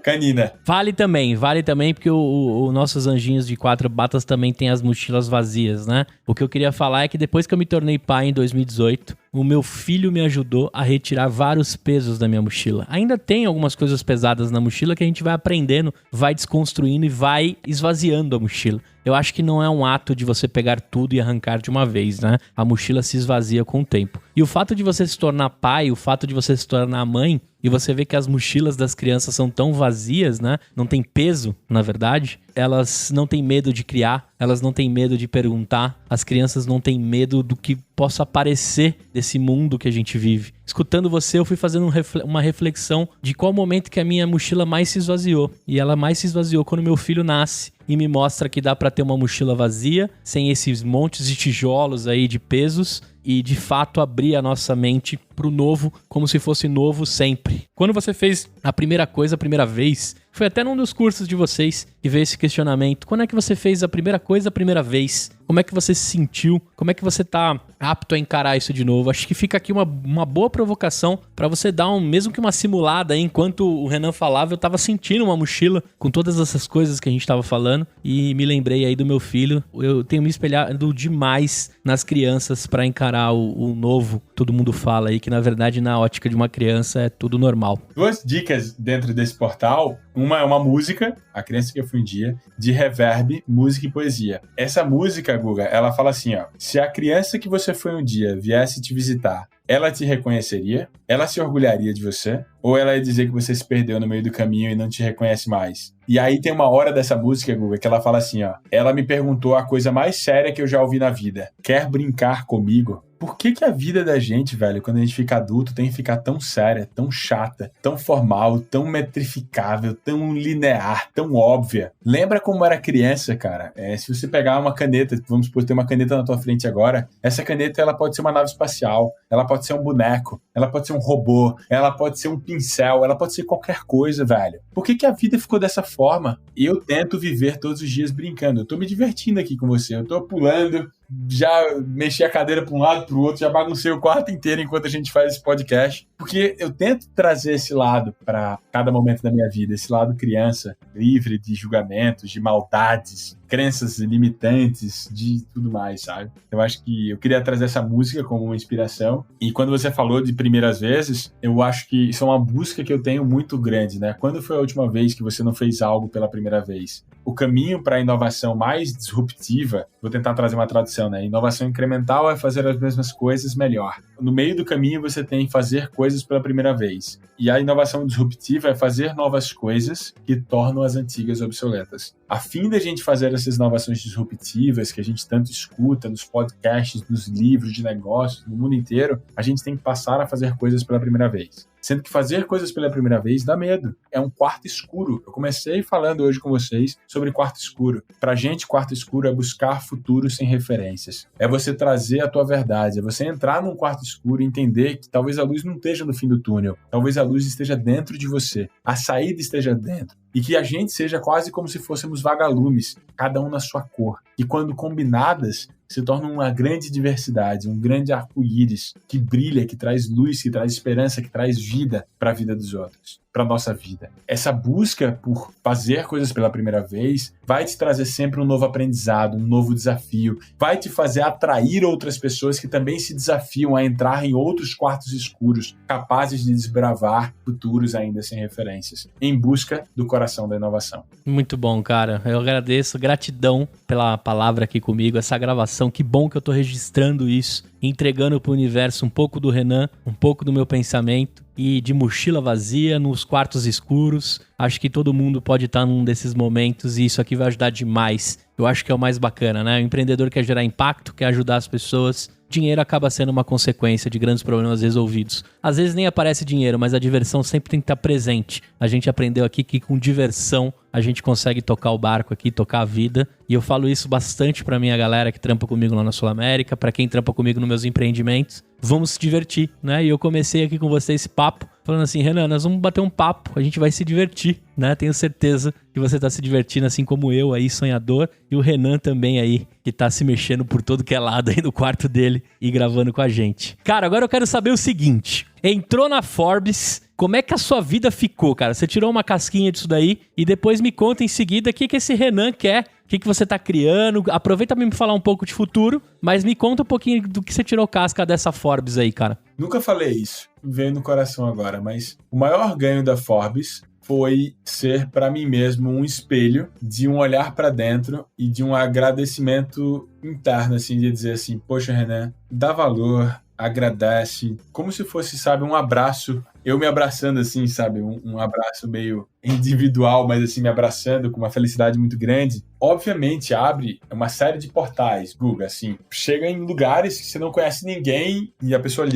Speaker 4: canina.
Speaker 1: Vale também, porque os nossos anjinhos de 4 patas também tem as mochilas vazias, né? O que eu queria falar é que depois que eu me tornei pai em 2018, o meu filho me ajudou a retirar vários pesos da minha mochila. Ainda tem algumas coisas pesadas na mochila que a gente vai aprendendo, vai desconstruindo e vai esvaziando a mochila. Eu acho que não é um ato de você pegar tudo e arrancar de uma vez, né? A mochila se esvazia com o tempo. E o fato de você se tornar pai, o fato de você se tornar mãe, e você vê que as mochilas das crianças são tão vazias, né? Não tem peso, na verdade. Elas não têm medo de criar, elas não têm medo de perguntar. As crianças não têm medo do que possa aparecer desse mundo que a gente vive. Escutando você, eu fui fazendo uma reflexão de qual momento que a minha mochila mais se esvaziou. E ela mais se esvaziou quando meu filho nasce e me mostra que dá pra ter uma mochila vazia, sem esses montes de tijolos aí de pesos, e de fato abrir a nossa mente pro novo, como se fosse novo sempre. Quando você fez a primeira coisa, a primeira vez, foi até num dos cursos de vocês que veio esse questionamento. Quando é que você fez a primeira coisa a primeira vez? Como é que você se sentiu? Como é que você tá apto a encarar isso de novo? Acho que fica aqui uma boa provocação pra você dar mesmo que uma simulada aí. Enquanto o Renan falava, eu tava sentindo uma mochila com todas essas coisas que a gente tava falando e me lembrei aí do meu filho. Eu tenho me espelhado demais nas crianças pra encarar o novo. Todo mundo fala aí que, na verdade, na ótica de uma criança é tudo normal.
Speaker 4: 2 dicas dentro desse portal. Uma é uma música, A Criança Que Eu Fui Um Dia, de Reverb, música e poesia. Essa música, Guga, ela fala assim, ó: se a criança que você foi um dia viesse te visitar, ela te reconheceria? Ela se orgulharia de você? Ou ela ia dizer que você se perdeu no meio do caminho e não te reconhece mais? E aí tem uma hora dessa música, Guga, que ela fala assim, ó: ela me perguntou a coisa mais séria que eu já ouvi na vida. Quer brincar comigo? Por que a vida da gente, velho, quando a gente fica adulto, tem que ficar tão séria, tão chata, tão formal, tão metrificável, tão linear, tão óbvia? Lembra como era criança, cara? Se você pegar uma caneta, vamos supor, tem uma caneta na tua frente agora, essa caneta ela pode ser uma nave espacial, ela pode ser um boneco, ela pode ser um robô, ela pode ser um pincel, ela pode ser qualquer coisa, velho. Por que a vida ficou dessa forma? Eu tento viver todos os dias brincando. Eu tô me divertindo aqui com você, eu tô pulando, já mexi a cadeira para um lado, para o outro, já baguncei o quarto inteiro enquanto a gente faz esse podcast, porque eu tento trazer esse lado para cada momento da minha vida, esse lado criança, livre de julgamentos, de maldades, crenças limitantes, de tudo mais, sabe? Eu acho que eu queria trazer essa música como uma inspiração, e quando você falou de primeiras vezes, eu acho que isso é uma busca que eu tenho muito grande, né? Quando foi a última vez que você não fez algo pela primeira vez? O caminho para a inovação mais disruptiva, vou tentar trazer uma tradução, né? Inovação incremental é fazer as mesmas coisas melhor. No meio do caminho você tem fazer coisas pela primeira vez. E a inovação disruptiva é fazer novas coisas que tornam as antigas obsoletas. A fim da gente fazer essas inovações disruptivas que a gente tanto escuta nos podcasts, nos livros de negócios, no mundo inteiro, a gente tem que passar a fazer coisas pela primeira vez. Sendo que fazer coisas pela primeira vez dá medo. É um quarto escuro. Eu comecei falando hoje com vocês sobre quarto escuro. Pra gente, quarto escuro é buscar futuro sem referências. É você trazer a tua verdade. É você entrar num quarto escuro e entender que talvez a luz não esteja no fim do túnel. Talvez a luz esteja dentro de você. A saída esteja dentro. E que a gente seja quase como se fôssemos vagalumes, cada um na sua cor. E quando combinadas, se torna uma grande diversidade, um grande arco-íris que brilha, que traz luz, que traz esperança, que traz vida para a vida dos outros, para a nossa vida. Essa busca por fazer coisas pela primeira vez vai te trazer sempre um novo aprendizado, um novo desafio, vai te fazer atrair outras pessoas que também se desafiam a entrar em outros quartos escuros, capazes de desbravar futuros ainda sem referências, em busca do coração da inovação.
Speaker 1: Muito bom, cara. Eu agradeço, gratidão pela palavra aqui comigo, essa gravação. Que bom que eu tô registrando isso, entregando pro universo um pouco do Renan, um pouco do meu pensamento e de mochila vazia nos quartos escuros. Acho que todo mundo pode estar num desses momentos e isso aqui vai ajudar demais. Eu acho que é o mais bacana, né? O empreendedor quer gerar impacto, quer ajudar as pessoas. Dinheiro acaba sendo uma consequência de grandes problemas resolvidos. Às vezes nem aparece dinheiro, mas a diversão sempre tem que estar presente. A gente aprendeu aqui que com diversão a gente consegue tocar o barco aqui, tocar a vida. E eu falo isso bastante pra minha galera que trampa comigo lá na Sul América, pra quem trampa comigo nos meus empreendimentos. Vamos se divertir, né? E eu comecei aqui com você esse papo, falando assim, Renan, nós vamos bater um papo, a gente vai se divertir, né? Tenho certeza que você tá se divertindo assim como eu aí, sonhador, e o Renan também aí, que tá se mexendo por todo que é lado aí no quarto dele e gravando com a gente. Cara, agora eu quero saber o seguinte, entrou na Forbes, como é que a sua vida ficou, cara? Você tirou uma casquinha disso daí e depois me conta em seguida o que esse Renan quer, o que você tá criando. Aproveita pra me falar um pouco de futuro, mas me conta um pouquinho do que você tirou casca dessa Forbes aí, cara.
Speaker 4: Nunca falei isso, veio no coração agora, mas o maior ganho da Forbes foi ser para mim mesmo um espelho de um olhar para dentro e de um agradecimento interno, assim, de dizer assim, poxa, Renan, dá valor, agradece, como se fosse, sabe, um abraço, eu me abraçando assim, sabe, um abraço meio individual, mas assim, me abraçando com uma felicidade muito grande. Obviamente, abre uma série de portais, Guga, assim, chega em lugares que você não conhece ninguém e a pessoa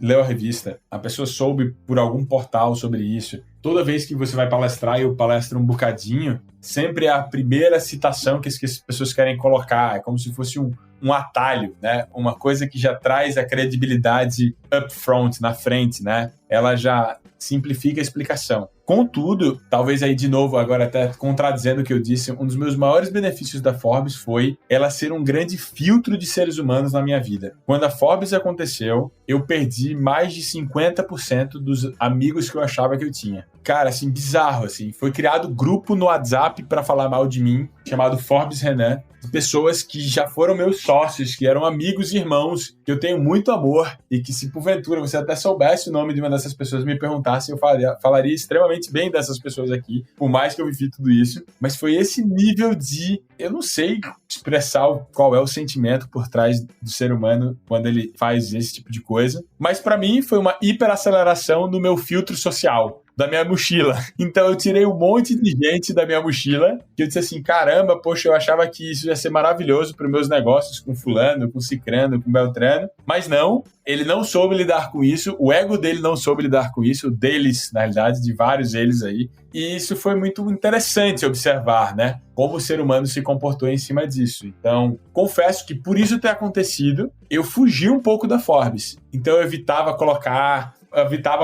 Speaker 4: leu a revista, a pessoa soube por algum portal sobre isso. Toda vez que você vai palestrar, eu palestro um bocadinho, sempre é a primeira citação que as pessoas querem colocar, é como se fosse um atalho, né? Uma coisa que já traz a credibilidade up front, na frente, né? Ela já simplifica a explicação. Contudo, talvez aí de novo, agora até contradizendo o que eu disse, um dos meus maiores benefícios da Forbes foi ela ser um grande filtro de seres humanos na minha vida. Quando a Forbes aconteceu, eu perdi mais de 50% dos amigos que eu achava que eu tinha. Cara, assim, bizarro, assim. Foi criado grupo no WhatsApp para falar mal de mim, chamado Forbes Renan, de pessoas que já foram meus sócios, que eram amigos e irmãos, que eu tenho muito amor, e que se porventura você até soubesse o nome de uma dessas pessoas me perguntasse, eu falaria extremamente bem dessas pessoas aqui, por mais que eu vivi tudo isso. Mas foi esse nível de... Eu não sei expressar qual é o sentimento por trás do ser humano quando ele faz esse tipo de coisa, mas para mim foi uma hiperaceleração do meu filtro social, da minha mochila. Então eu tirei um monte de gente da minha mochila, que eu disse assim, caramba, poxa, eu achava que isso ia ser maravilhoso para os meus negócios com fulano, com cicrano, com beltrano, mas não, ele não soube lidar com isso, o ego dele não soube lidar com isso, deles, na realidade, de vários deles aí, e isso foi muito interessante observar, né, como o ser humano se comportou em cima disso. Então, confesso que por isso ter acontecido, eu fugi um pouco da Forbes, então eu evitava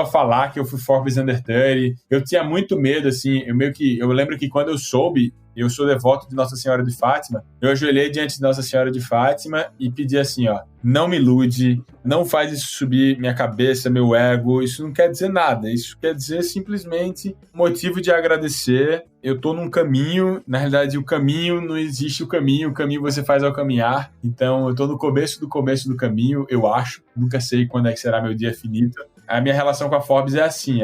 Speaker 4: falar que eu fui Forbes Under 30. Eu tinha muito medo, assim, eu lembro que quando eu soube, eu sou devoto de Nossa Senhora de Fátima, eu ajoelhei diante de Nossa Senhora de Fátima e pedi assim, ó, não me ilude, não faz isso subir minha cabeça, meu ego, isso não quer dizer nada, isso quer dizer simplesmente motivo de agradecer. Eu tô num caminho, na realidade o caminho, não existe o caminho você faz ao caminhar, então eu tô no começo do caminho, eu acho, nunca sei quando é que será meu dia finito. A minha relação com a Forbes é assim,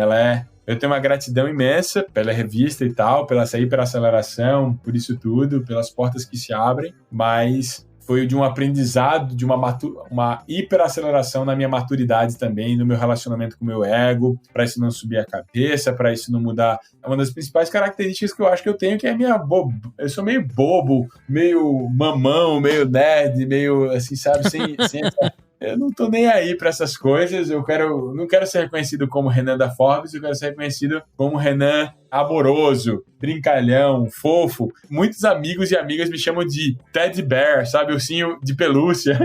Speaker 4: eu tenho uma gratidão imensa pela revista e tal, pela essa hiperaceleração, por isso tudo, pelas portas que se abrem, mas foi de um aprendizado, de uma hiperaceleração na minha maturidade também, no meu relacionamento com o meu ego, para isso não subir a cabeça, para isso não mudar. É uma das principais características que eu acho que eu tenho, que é a minha eu sou meio bobo, meio mamão, meio nerd, meio assim, sabe, sem eu não tô nem aí pra essas coisas, não quero ser reconhecido como Renan da Forbes, eu quero ser reconhecido como Renan amoroso, brincalhão, fofo. Muitos amigos e amigas me chamam de Teddy Bear, sabe, ursinho de pelúcia.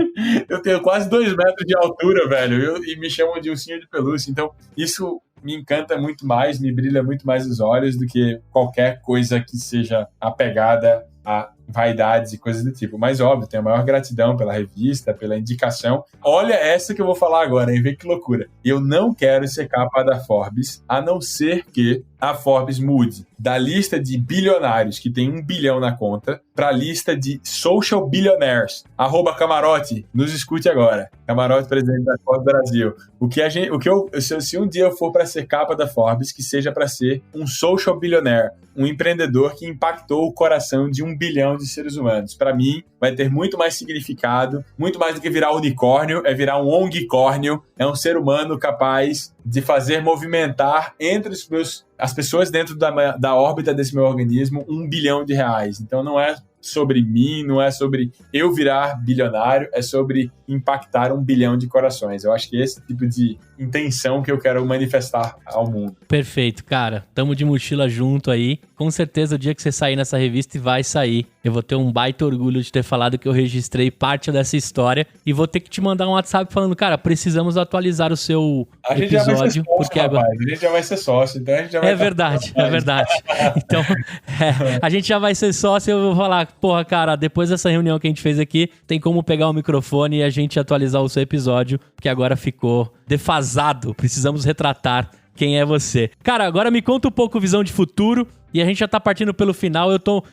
Speaker 4: Eu tenho quase 2 metros de altura, velho, e me chamam de ursinho de pelúcia, então isso me encanta muito mais, me brilha muito mais os olhos do que qualquer coisa que seja apegada a vaidades e coisas do tipo. Mas, óbvio, tenho a maior gratidão pela revista, pela indicação. Olha essa que eu vou falar agora, hein? Vê que loucura. Eu não quero ser capa da Forbes, a não ser que a Forbes mude da lista de bilionários que tem 1 bilhão na conta para a lista de social billionaires. @Camarote, nos escute agora. Camarote, presidente da Forbes Brasil. Se um dia eu for para ser capa da Forbes, que seja para ser um social billionaire, um empreendedor que impactou o coração de 1 bilhão de seres humanos. Para mim, vai ter muito mais significado, muito mais do que virar unicórnio, é virar um ongicórnio, é um ser humano capaz de fazer movimentar entre as pessoas dentro da órbita desse meu organismo R$1 bilhão. Então não é sobre mim, não é sobre eu virar bilionário, é sobre impactar 1 bilhão de corações. Eu acho que é esse tipo de intenção que eu quero manifestar ao mundo.
Speaker 1: Perfeito, cara. Tamo de mochila junto aí. Com certeza o dia que você sair nessa revista, e vai sair, eu vou ter um baita orgulho de ter falado que eu registrei parte dessa história e vou ter que te mandar um WhatsApp falando, cara, precisamos atualizar o seu episódio. Já vai ser sócio, porque agora...
Speaker 4: A gente já vai ser sócio, então a gente já vai...
Speaker 1: É verdade. Então, a gente já vai ser sócio e eu vou falar, porra, cara, depois dessa reunião que a gente fez aqui, tem como pegar o microfone e a gente atualizar o seu episódio, porque agora ficou defasado. Precisamos retratar quem é você. Cara, agora me conta um pouco visão de futuro. E a gente já tá partindo pelo final.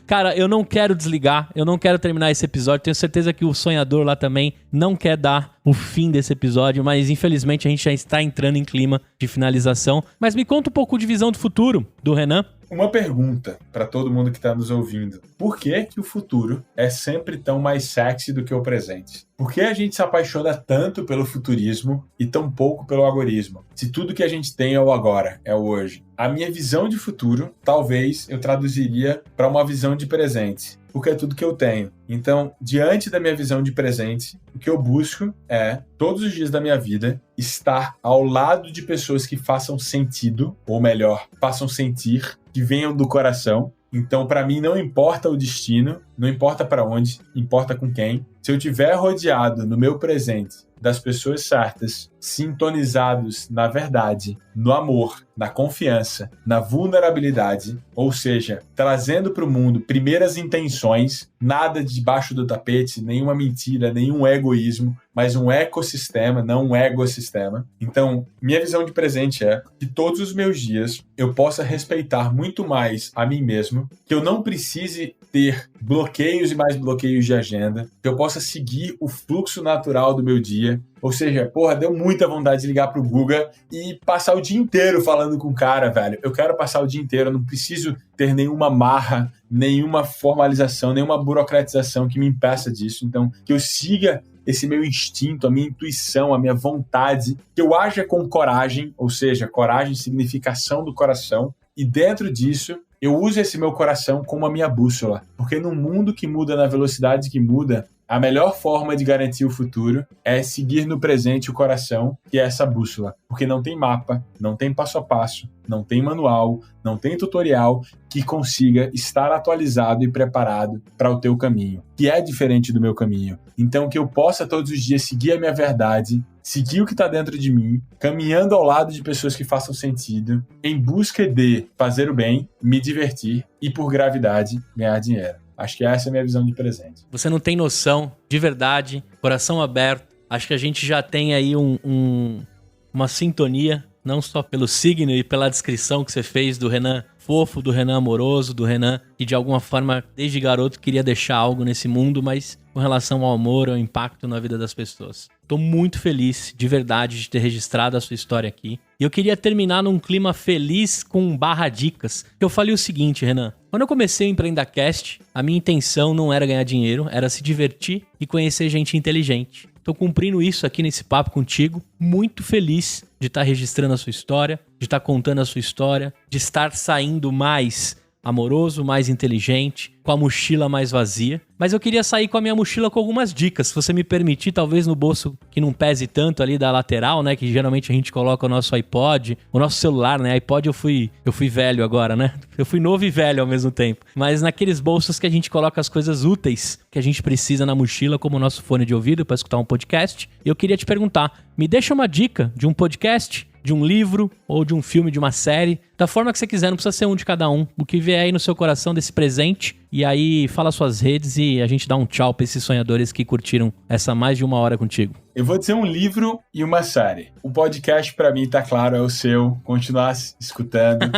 Speaker 1: Cara, eu não quero desligar. Eu não quero terminar esse episódio. Tenho certeza que o sonhador lá também não quer dar o fim desse episódio. Mas, infelizmente, a gente já está entrando em clima de finalização. Mas me conta um pouco de visão do futuro do Renan.
Speaker 4: Uma pergunta para todo mundo que está nos ouvindo. Por que o futuro é sempre tão mais sexy do que o presente? Por que a gente se apaixona tanto pelo futurismo e tão pouco pelo agorismo? Se tudo que a gente tem é o agora, é o hoje. A minha visão de futuro, talvez eu traduziria para uma visão de presente, porque é tudo que eu tenho. Então, diante da minha visão de presente, o que eu busco é, todos os dias da minha vida, estar ao lado de pessoas que façam sentido, ou melhor, façam sentir, que venham do coração. Então, para mim, não importa o destino, não importa para onde, importa com quem. Se eu estiver rodeado no meu presente das pessoas certas, sintonizados na verdade, no amor, na confiança, na vulnerabilidade, ou seja, trazendo para o mundo primeiras intenções, nada debaixo do tapete, nenhuma mentira, nenhum egoísmo, mas um ecossistema, não um egossistema. Então, minha visão de presente é que todos os meus dias eu possa respeitar muito mais a mim mesmo, que eu não precise ter bloqueios e mais bloqueios de agenda, que eu possa seguir o fluxo natural do meu dia. Ou seja, porra, deu muita vontade de ligar pro Guga e passar o dia inteiro falando com o cara, velho. Eu quero passar o dia inteiro, eu não preciso ter nenhuma marra, nenhuma formalização, nenhuma burocratização que me impeça disso. Então, que eu siga esse meu instinto, a minha intuição, a minha vontade, que eu haja com coragem, ou seja, coragem, significação do coração, e dentro disso, eu uso esse meu coração como a minha bússola, porque num mundo que muda na velocidade que muda, a melhor forma de garantir o futuro é seguir no presente o coração, que é essa bússola. Porque não tem mapa, não tem passo a passo, não tem manual, não tem tutorial que consiga estar atualizado e preparado para o teu caminho, que é diferente do meu caminho. Então, que eu possa todos os dias seguir a minha verdade, seguir o que está dentro de mim, caminhando ao lado de pessoas que façam sentido, em busca de fazer o bem, me divertir e, por gravidade, ganhar dinheiro. Acho que essa é a minha visão de presente.
Speaker 1: Você não tem noção, de verdade, coração aberto. Acho que a gente já tem aí uma sintonia, não só pelo signo e pela descrição que você fez do Renan fofo, do Renan amoroso, do Renan que de alguma forma, desde garoto, queria deixar algo nesse mundo, mas com relação ao amor, ao impacto na vida das pessoas. Tô muito feliz, de verdade, de ter registrado a sua história aqui. E eu queria terminar num clima feliz com /dicas. Eu falei o seguinte, Renan. Quando eu comecei o EmpreendaCast, a minha intenção não era ganhar dinheiro, era se divertir e conhecer gente inteligente. Tô cumprindo isso aqui nesse papo contigo. Muito feliz de estar registrando a sua história, de estar contando a sua história, de estar saindo mais amoroso, mais inteligente, com a mochila mais vazia. Mas eu queria sair com a minha mochila com algumas dicas, se você me permitir, talvez no bolso que não pese tanto ali da lateral, né, que geralmente a gente coloca o nosso iPod, o nosso celular, né, iPod eu fui velho agora, né, eu fui novo e velho ao mesmo tempo, mas naqueles bolsos que a gente coloca as coisas úteis que a gente precisa na mochila, como o nosso fone de ouvido para escutar um podcast, eu queria te perguntar, me deixa uma dica de um podcast, de um livro ou de um filme, de uma série, da forma que você quiser, não precisa ser um de cada um, o que vier aí no seu coração desse presente, e aí fala suas redes e a gente dá um tchau pra esses sonhadores que curtiram essa mais de 1 hora contigo.
Speaker 4: Eu vou dizer um livro e uma série. O podcast, pra mim, tá claro, é o seu. Continuar escutando.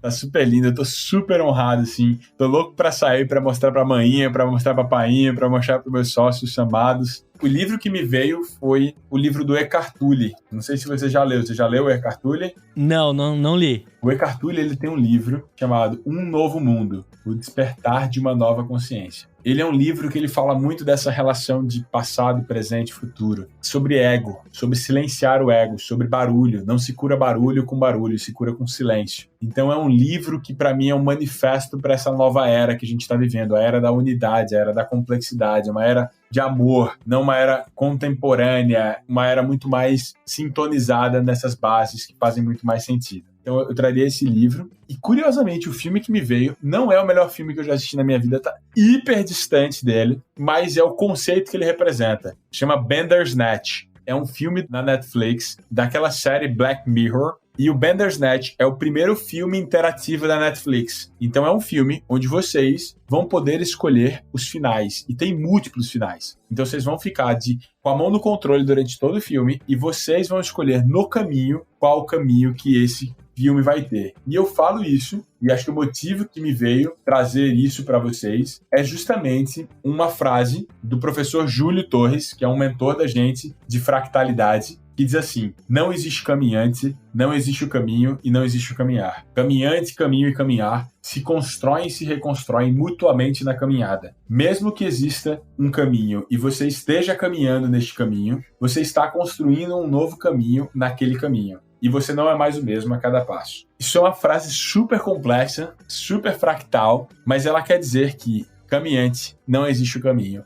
Speaker 4: Tá super lindo, eu tô super honrado, assim. Tô louco pra sair, pra mostrar pra maninha, pra mostrar pra painha, pra mostrar pros meus sócios chamados. O livro que me veio foi o livro do Eckhart Tolle. Não sei se você já leu. Você já leu o Eckhart Tolle?
Speaker 1: Não li.
Speaker 4: O Eckhart Tolle, ele tem um livro chamado Um Novo Mundo, O Despertar de uma Nova Consciência. Ele é um livro que ele fala muito dessa relação de passado, presente e futuro. Sobre ego, sobre silenciar o ego, sobre barulho. Não se cura barulho com barulho, se cura com silêncio. Então é um livro que para mim é um manifesto para essa nova era que a gente está vivendo. A era da unidade, a era da complexidade, uma era de amor, não uma era contemporânea, uma era muito mais sintonizada nessas bases que fazem muito mais sentido. Então eu traria esse livro. E curiosamente, o filme que me veio não é o melhor filme que eu já assisti na minha vida, tá hiper distante dele, mas é o conceito que ele representa. Chama Bandersnatch. É um filme na Netflix, daquela série Black Mirror. E o Bandersnatch é o primeiro filme interativo da Netflix. Então é um filme onde vocês vão poder escolher os finais. E tem múltiplos finais. Então vocês vão ficar com a mão no controle durante todo o filme e vocês vão escolher no caminho qual o caminho que esse filme vai ter. E eu falo isso, e acho que o motivo que me veio trazer isso para vocês é justamente uma frase do professor Júlio Torres, que é um mentor da gente de fractalidade, que diz assim: não existe caminhante, não existe o caminho e não existe o caminhar. Caminhante, caminho e caminhar se constroem e se reconstroem mutuamente na caminhada. Mesmo que exista um caminho e você esteja caminhando neste caminho, você está construindo um novo caminho naquele caminho. E você não é mais o mesmo a cada passo. Isso é uma frase super complexa, super fractal, mas ela quer dizer que caminhante, não existe o caminho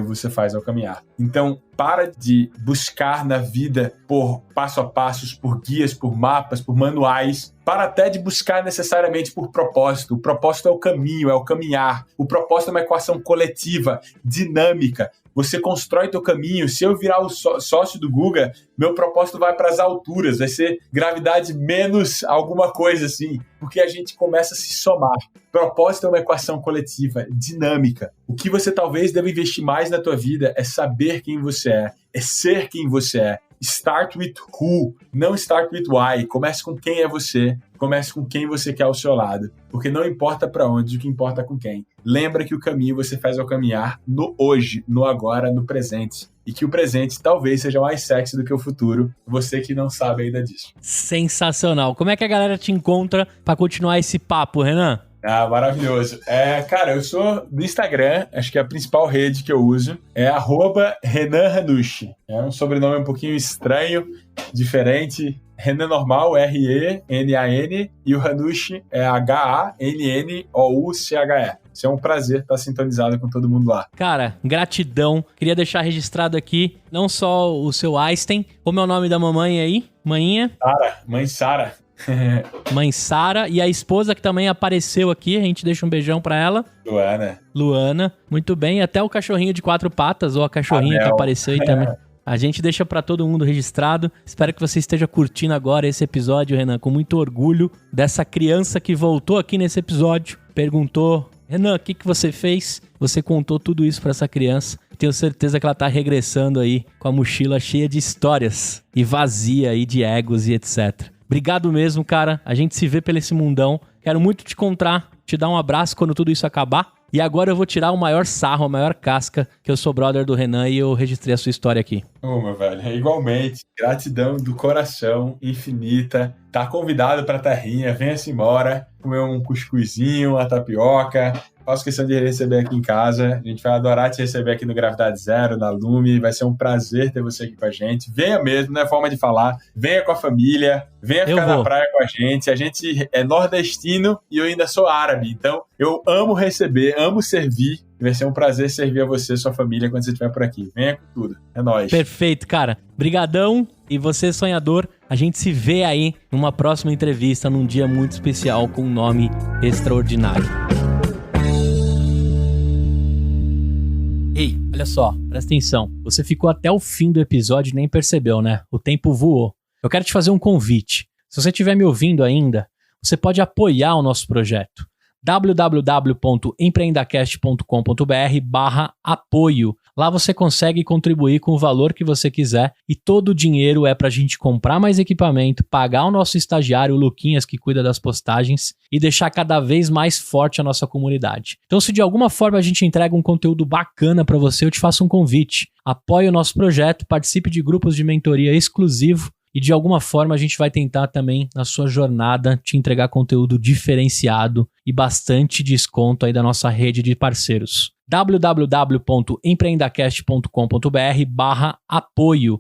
Speaker 4: você faz ao caminhar. Então, para de buscar na vida por passo a passos, por guias, por mapas, por manuais, para até de buscar necessariamente por propósito. O propósito é o caminho, é o caminhar. O propósito é uma equação coletiva, dinâmica. Você constrói teu caminho. Se eu virar o sócio do Guga, meu propósito vai para as alturas, vai ser gravidade menos alguma coisa assim, porque a gente começa a se somar. Propósito é uma equação coletiva, dinâmica. O que você talvez deva investir mais na tua vida é saber quem você é ser quem você é. Start with who, não start with why. Comece com quem é você, comece com quem você quer ao seu lado, porque não importa para onde, o que importa é com quem. Lembra que o caminho você faz ao caminhar no hoje, no agora, no presente. E que o presente talvez seja mais sexy do que o futuro, você que não sabe ainda disso.
Speaker 1: Sensacional. Como é que a galera te encontra para continuar esse papo, Renan?
Speaker 4: Ah, maravilhoso. Cara, eu sou do Instagram, acho que a principal rede que eu uso é @RenanHanushi. É um sobrenome um pouquinho estranho, diferente. Renan normal, R-E-N-A-N, e o Hanushi é H-A-N-N-O-U-C-H-E. Isso é um prazer estar sintonizado com todo mundo lá.
Speaker 1: Cara, gratidão. Queria deixar registrado aqui, não só o seu Einstein, como é o nome da mamãe aí? Maninha?
Speaker 4: Mãe Sara.
Speaker 1: Mãe Sara e a esposa que também apareceu aqui, a gente deixa um beijão pra ela. Luana, muito bem, até o cachorrinho de 4 patas, ou a cachorrinha que apareceu aí também. A gente deixa pra todo mundo registrado. Espero que você esteja curtindo agora esse episódio, Renan, com muito orgulho dessa criança que voltou aqui nesse episódio, perguntou: Renan, o que você fez? Você contou tudo isso pra essa criança. Tenho certeza que ela tá regressando aí com a mochila cheia de histórias e vazia aí de egos e etc. Obrigado mesmo, cara. A gente se vê pelo esse mundão. Quero muito te encontrar, te dar um abraço quando tudo isso acabar. E agora eu vou tirar o maior sarro, a maior casca, que eu sou brother do Renan e eu registrei a sua história aqui.
Speaker 4: Ô, meu velho, igualmente. Gratidão do coração, infinita. Tá convidado pra terrinha, venha-se embora, comer um cuscuzinho, uma tapioca. Faço questão de receber aqui em casa. A gente vai adorar te receber aqui no Gravidade Zero, na Lume. Vai ser um prazer ter você aqui com a gente. Venha mesmo, não é forma de falar. Venha com a família, venha ficar na praia com a gente. A gente é nordestino e eu ainda sou árabe. Então, eu amo receber, amo servir. Vai ser um prazer servir a você e sua família quando você estiver por aqui. Venha com tudo. É nóis.
Speaker 1: Perfeito, cara. Brigadão. E você, sonhador, a gente se vê aí numa próxima entrevista, num dia muito especial com um nome extraordinário. Ei, olha só, presta atenção. Você ficou até o fim do episódio e nem percebeu, né? O tempo voou. Eu quero te fazer um convite. Se você estiver me ouvindo ainda, você pode apoiar o nosso projeto. www.empreendacast.com.br/apoio. Lá você consegue contribuir com o valor que você quiser e todo o dinheiro é pra gente comprar mais equipamento, pagar o nosso estagiário, o Luquinhas, que cuida das postagens, e deixar cada vez mais forte a nossa comunidade. Então, se de alguma forma a gente entrega um conteúdo bacana pra você, eu te faço um convite. Apoie o nosso projeto, participe de grupos de mentoria exclusivo e de alguma forma a gente vai tentar também, na sua jornada, te entregar conteúdo diferenciado e bastante desconto aí da nossa rede de parceiros. www.empreendacast.com.br/apoio.